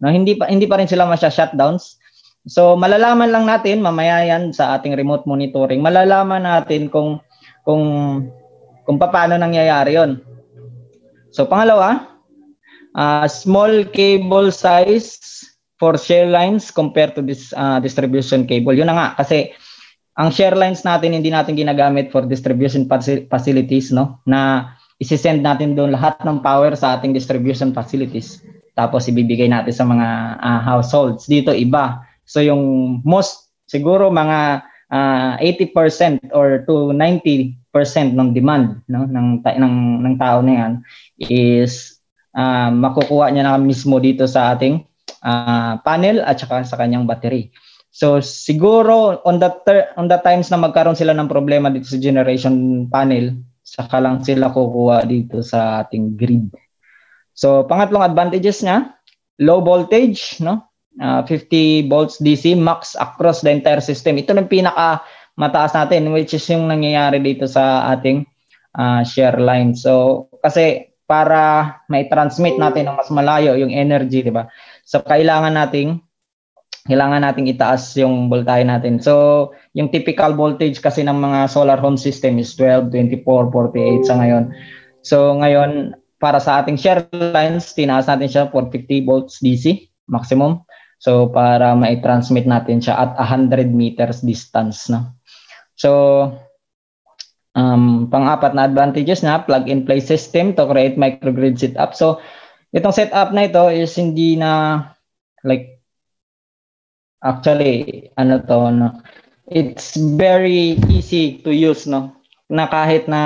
[SPEAKER 9] No, hindi pa rin sila masya-shutdowns. So malalaman lang natin mamaya yan sa ating remote monitoring. Malalaman natin kung paano nangyayari 'yon. So pangalawa, small cable size for share lines compared to this distribution cable. Yun na nga kasi ang share lines natin hindi natin ginagamit for distribution facilities, no? Na isi-send natin doon lahat ng power sa ating distribution facilities. Tapos ibibigay natin sa mga households. Dito iba. So yung most siguro mga 80% or to 90% ng demand, no, ng tao na yan is makukuha niya na mismo dito sa ating panel at saka sa kanyang battery. So siguro on the times na magkaroon sila ng problema dito sa generation panel, saka lang sila kukuha dito sa ating grid. So pangatlong advantages niya, low voltage, no? 50 volts DC max across the entire system. Ito yung pinaka mataas natin, which is yung nangyayari dito sa ating share line. So kasi para mai-transmit natin ng mas malayo yung energy, di ba? So kailangan nating itaas yung voltahe natin. So yung typical voltage kasi ng mga solar home system is 12, 24, 48 sa ngayon. So ngayon para sa ating share lines, tinaas natin siya for 50 volts DC maximum. So para mai-transmit natin siya at 100 meters distance, no. So pang-apat na advantages na plug-and-play system to create microgrid setup. So itong setup na ito is hindi na like actually no. It's very easy to use, no. Na kahit na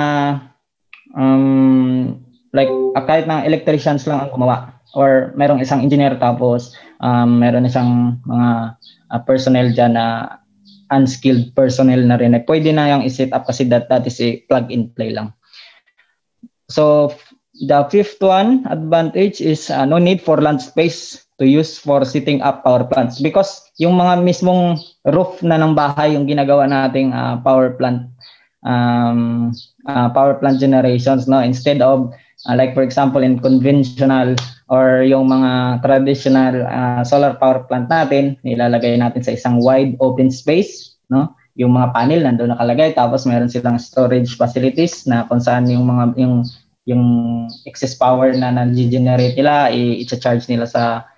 [SPEAKER 9] kahit na electricians lang ang gumawa or merong isang engineer tapos meron isang mga personnel dyan na unskilled personnel na rin. Pwede na yung i-set up kasi that is a plug and play lang. So the fifth one advantage is no need for land space to use for setting up power plants because yung mga mismong roof na ng bahay yung ginagawa nating power plant generations, no, instead of like for example in conventional or yung mga traditional solar power plant natin, nilalagay natin sa isang wide open space, no, yung mga panel nandoon nakalagay tapos meron silang storage facilities na kung saan yung mga yung excess power na nag-generate nila i-charge nila sa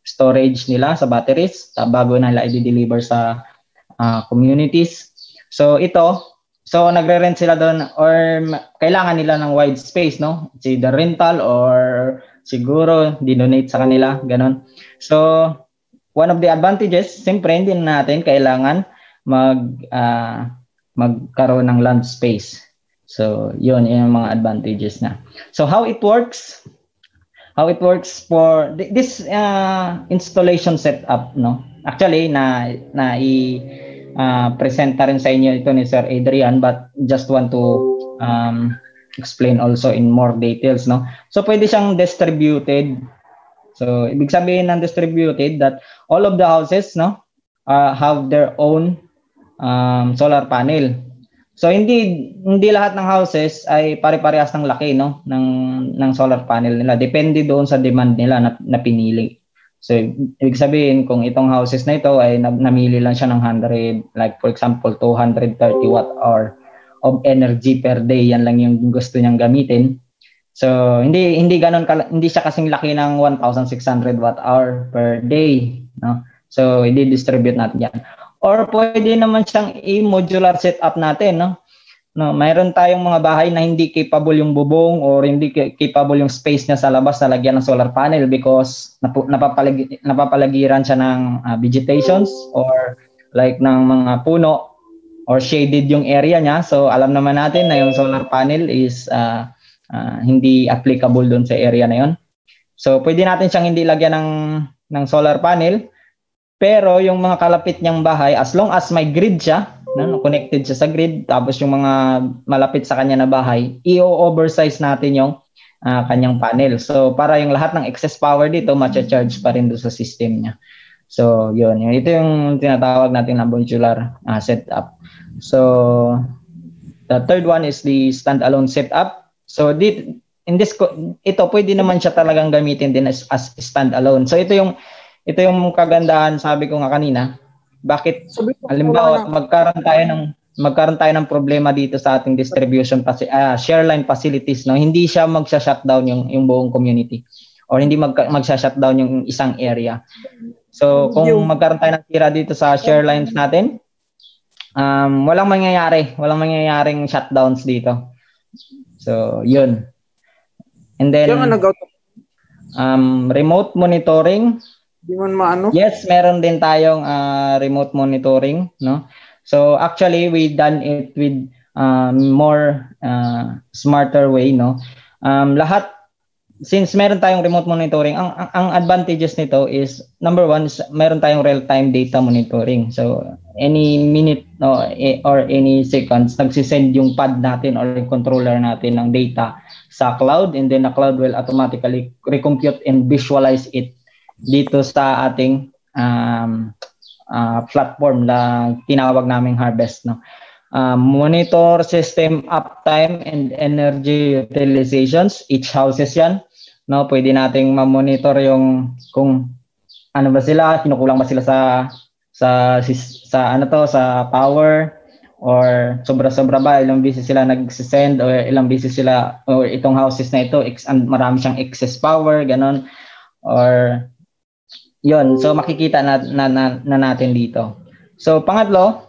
[SPEAKER 9] storage nila sa batteries bago nila i-deliver sa communities. So nagre-rent sila doon or kailangan nila ng wide space, no? It's rental or siguro dinonate sa kanila, ganon. So one of the advantages, siyempre hindi natin kailangan magkaroon ng land space. So, yun yung mga advantages na. So, how it works for this installation setup, no? Actually, present na rin sa inyo ito ni Sir Adrian, but just want to explain also in more details, no? So, pwede siyang distributed. So, ibig sabihin ng distributed that all of the houses, no, have their own solar panel. So hindi lahat ng houses ay pare-parehas ng laki, no, ng solar panel nila. Depende doon sa demand nila na pinili. So ibig sabihin kung itong houses na ito ay namili lang siya ng 100, like for example 230 watt hour of energy per day, yan lang yung gusto niyang gamitin. So hindi siya kasing laki ng 1,600 watt hour per day, no. So i-distribute natin yan. Or pwede naman siyang i-modular setup natin, no? No, mayroon tayong mga bahay na hindi capable yung bubong or hindi capable yung space niya sa labas na lagyan ng solar panel because napapaligiran siya ng vegetations or like ng mga puno or shaded yung area niya. So alam naman natin na yung solar panel is hindi applicable doon sa area na yon. So pwede natin siyang hindi lagyan ng solar panel. Pero yung mga kalapit niyang bahay, as long as may grid siya, no, connected siya sa grid, tapos yung mga malapit sa kanya na bahay, i-oversize natin yung kanyang panel. So para yung lahat ng excess power dito, matcha-charge pa rin doon sa system niya. So yun. Ito yung tinatawag natin na modular setup. So the third one is the standalone setup. So ito pwede naman siya talagang gamitin din as standalone. So ito yung kagandahan, sabi ko nga kanina, bakit halimbawa magkaroon tayo ng problema dito sa ating distribution share line facilities, no, hindi siya magsha-shutdown yung buong community or hindi magsha-shutdown yung isang area. So kung magkaroon tayo ng tira dito sa share lines natin, walang mangyayaring shutdowns dito. So yun. And then remote monitoring.
[SPEAKER 11] Di man maano?
[SPEAKER 9] Yes, meron din tayong remote monitoring, no? So actually we done it with more smarter way, no? Since meron tayong remote monitoring, ang advantages nito is number one is meron tayong real-time data monitoring. So any minute or any seconds nagsisend yung pad natin or yung controller natin ng data sa cloud, and then the cloud will automatically recompute and visualize it dito sa ating platform na tinawag naming Harvest, no. Monitor system uptime and energy utilizations, each houses yan, no. Pwede nating ma-monitor yung kung ano ba sila, kinukulang ba sila sa power, or sobra-sobra ba, ilang beses sila nag-send or ilang beses sila, or itong houses na ito marami siyang excess power, ganon, or yun. So makikita na natin dito. So pangatlo,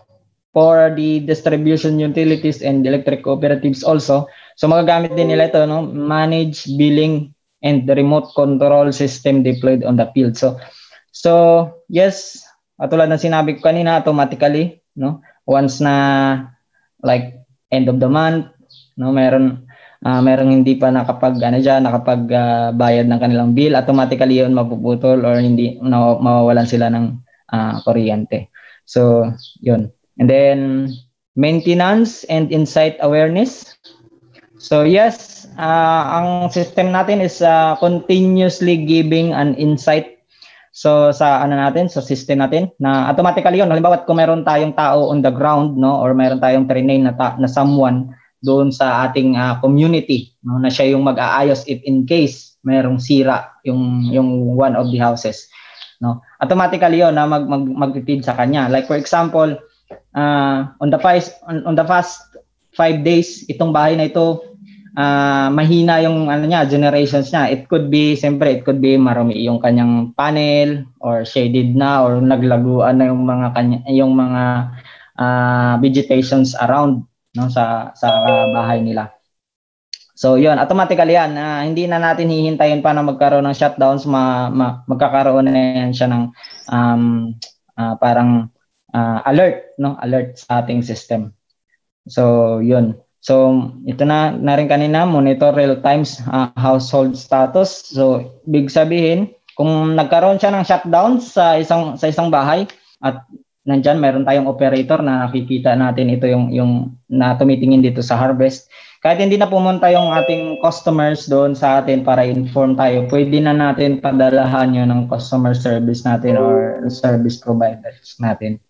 [SPEAKER 9] for the distribution utilities and electric cooperatives also, so magagamit din nila ito, no, manage billing and the remote control system deployed on the field. So yes, katulad ng sinabi ko kanina, automatically, no, once na like end of the month, no, merong hindi pa nakapagbayad ng kanilang bill, automatically yun mapuputol or hindi mawawalan sila ng kuryente. So yun. And then maintenance and insight awareness. So yes, ang system natin is continuously giving an insight sa system natin na automatically yun. Halimbawa kung meron tayong tao on the ground, no, or meron tayong trained na someone doon sa ating community, no, na siya yung mag-aayos if in case mayroong sira yung one of the houses, no, automatically yon na mag-feed sa kanya. Like for example, on the past 5 days itong bahay na ito, mahina yung generations niya. It could be marumi yung kanyang panel or shaded na or naglaguan na yung mga vegetations around, no, sa bahay nila. So yun, automatically yan. Hindi na natin hihintayin pa na magkaroon ng shutdowns, magkakaroon na yan siya ng parang alert, no? Alert sa ating system. So yun. So ito na rin kanina, monitor real-time household status. So big sabihin, kung nagkaroon siya ng shutdowns sa isang bahay at nandyan meron tayong operator na nakikita natin ito yung na tumitingin dito sa harvest. Kahit hindi na pumunta yung ating customers doon sa atin para inform tayo, pwede na natin padalahan yun ng customer service natin or service providers natin.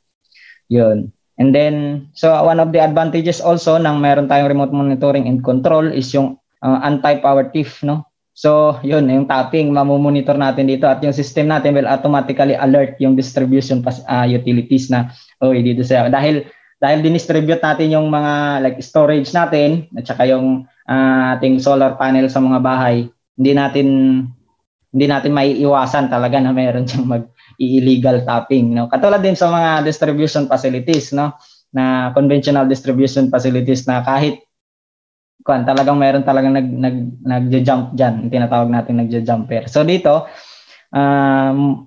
[SPEAKER 9] Yun. And then, so one of the advantages also ng meron tayong remote monitoring and control is yung anti-power thief, no? So, yun, yung tapping, mamomonitor natin dito at yung system natin will automatically alert yung distribution utilities na, dito siya. Dahil dinistribute natin yung mga like storage natin at saka yung ating solar panel sa mga bahay, hindi natin maiiwasan talaga na meron siyang illegal tapping, no? Katulad din sa mga distribution facilities, no? Na conventional distribution facilities na kahit talagang meron talagang nagja-jump diyan, tinatawag natin nagja-jumper. So dito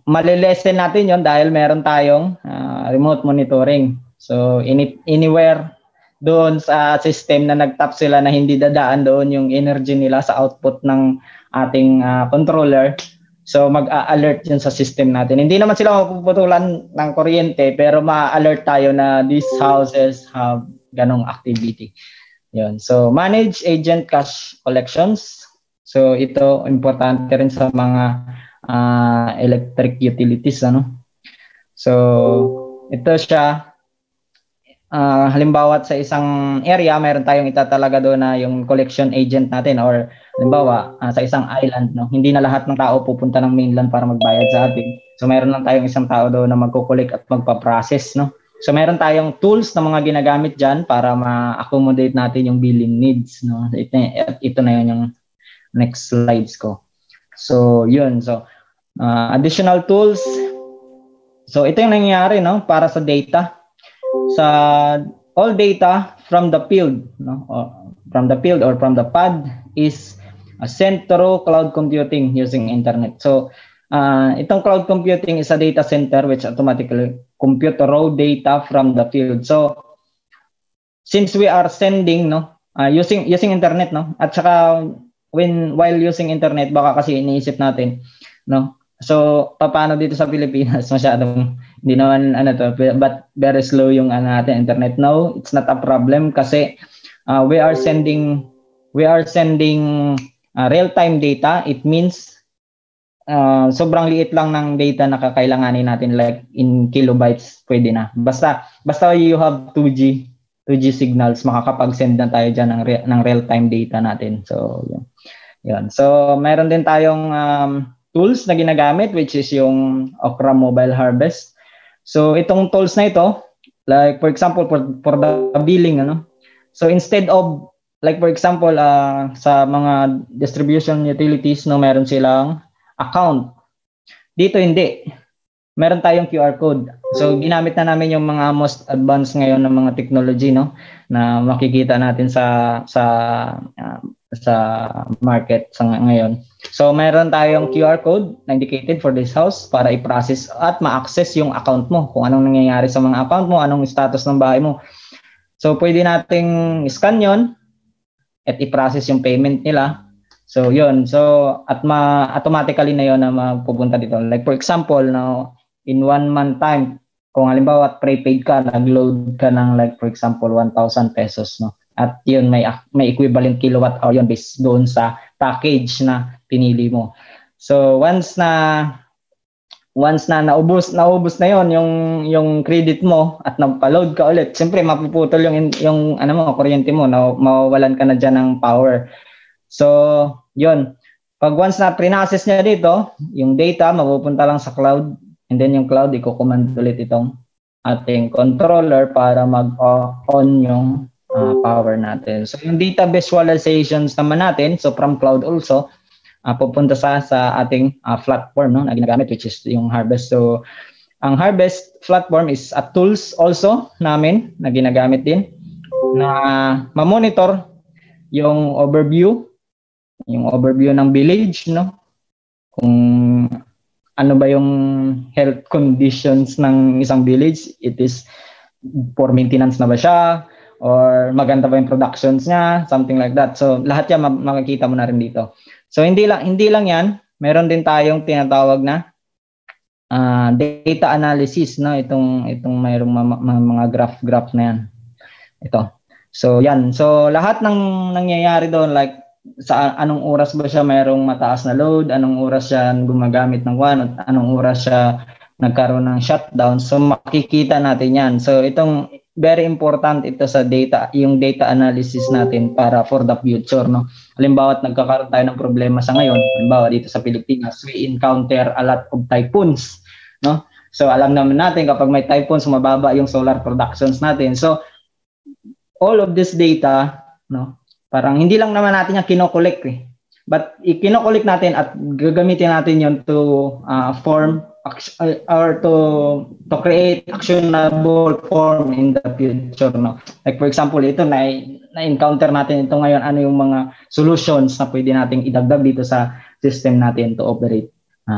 [SPEAKER 9] malilesen natin 'yon dahil meron tayong remote monitoring. So anywhere doon sa system na nag-tap sila na hindi dadaan doon yung energy nila sa output ng ating controller. So mag-a-alert yun sa system natin. Hindi naman sila mapuputulan ng kuryente pero ma-alert tayo na these houses have ganong activity. Yun. So manage agent cash collections. So ito importante rin sa mga electric utilities, ano. So ito siya. Halimbawa sa isang area, meron tayong itatalaga doon na yung collection agent natin or halimbawa sa isang island, no. Hindi na lahat ng tao pupunta ng mainland para magbayad sa atin. So meron lang tayong isang tao doon na magko-collect at magpa-process, no. So meron tayong tools na mga ginagamit diyan para ma-accommodate natin yung billing needs, no. Ito na yun yung next slides ko. So yun, so additional tools. So ito yung nangyayari, no, para sa data. Sa all data from the field, no, or from the field or from the pod is sent through cloud computing using internet. So itong cloud computing is a data center which automatically compute raw data from the field. So since we are sending, no, using internet, no, at saka while using internet, baka kasi iniisip natin, no. So paano dito sa Pilipinas, masyadong hindi naman but very slow yung natin internet. No, it's not a problem kasi we are sending real-time data. It means sobrang liit lang ng data na kakailanganin natin, like in kilobytes pwede na. Basta you have 2G signals, makakapag-send na tayo dyan ng real-time data natin. So yun. So meron din tayong tools na ginagamit which is yung Okra Mobile Harvest. So itong tools na ito, like for example for the billing, ano. So instead of like for example sa mga distribution utilities, no, meron silang account. Dito hindi. Meron tayong QR code. So ginamit na namin yung mga most advanced ngayon ng mga technology, no, na makikita natin sa market sa ngayon. So meron tayong QR code na indicated for this house para i-process at ma-access yung account mo, kung anong nangyayari sa mga account mo, anong status ng bahay mo. So pwede nating scan yon at i-process yung payment nila. So yun. So at automatically na yon na mapupunta dito. Like for example, now in 1 month time, kung halimbawa prepaid ka, nag-load ka ng like for example 1,000 pesos, no. At yun may equivalent kilowatt hour yun based doon sa package na pinili mo. So once na naubos na yon yung credit mo at nagpa-load ka ulit, siyempre mapuputol yung kuryente mo, na mawawalan ka na diyan ng power. So yun, pag once na pre-process niya dito, yung data mapupunta lang sa cloud, and then yung cloud i-command ulit itong ating controller para mag-on yung power natin. So yung data visualizations naman natin, so from cloud also, pupunta sa ating platform, no, na ginagamit, which is yung Harvest. So ang Harvest platform is a tools also namin na ginagamit din na ma-monitor yung overview yung overview ng village, no? Kung ano ba yung health conditions ng isang village, it is for maintenance na ba siya, or maganda ba yung productions niya, something like that. So lahat yan makikita mo na rin dito. So hindi lang yan, meron din tayong tinatawag na data analysis, no? Itong mayroong mga graph na yan. Ito. So yan. So lahat ng nangyayari doon, like sa anong oras ba siya mayroong mataas na load, anong oras siya gumagamit ng one, at anong oras siya nagkaroon ng shutdown. So makikita natin yan. So itong very important ito sa data, yung data analysis natin para for the future, no? Halimbawa, nagkakaroon tayo ng problema sa ngayon. Halimbawa, dito sa Pilipinas, we encounter a lot of typhoons, no? So alam naman natin kapag may typhoons, mababa yung solar productions natin. So all of this data, no? Parang hindi lang naman natin yung kinokollect but ikinokollect natin at gagamitin natin yon to form or to create actionable form in the future, no? Like for example, ito na-encounter natin ito ngayon, ano yung mga solutions na pwede nating idagdag dito sa system natin to operate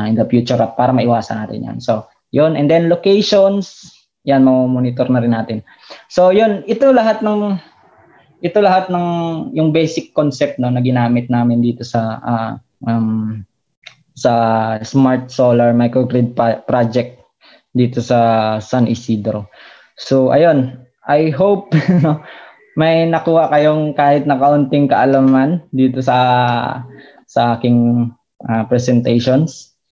[SPEAKER 9] in the future para maiwasan natin yan. So yun, and then locations, yan monitor na rin natin. So yun, ito lahat ng yung basic concept, no, na ginamit namin dito sa Smart Solar Microgrid project dito sa San Isidro. So ayun, I hope no, may nakuha kayong kahit na kaunting kaalaman dito sa aking presentations.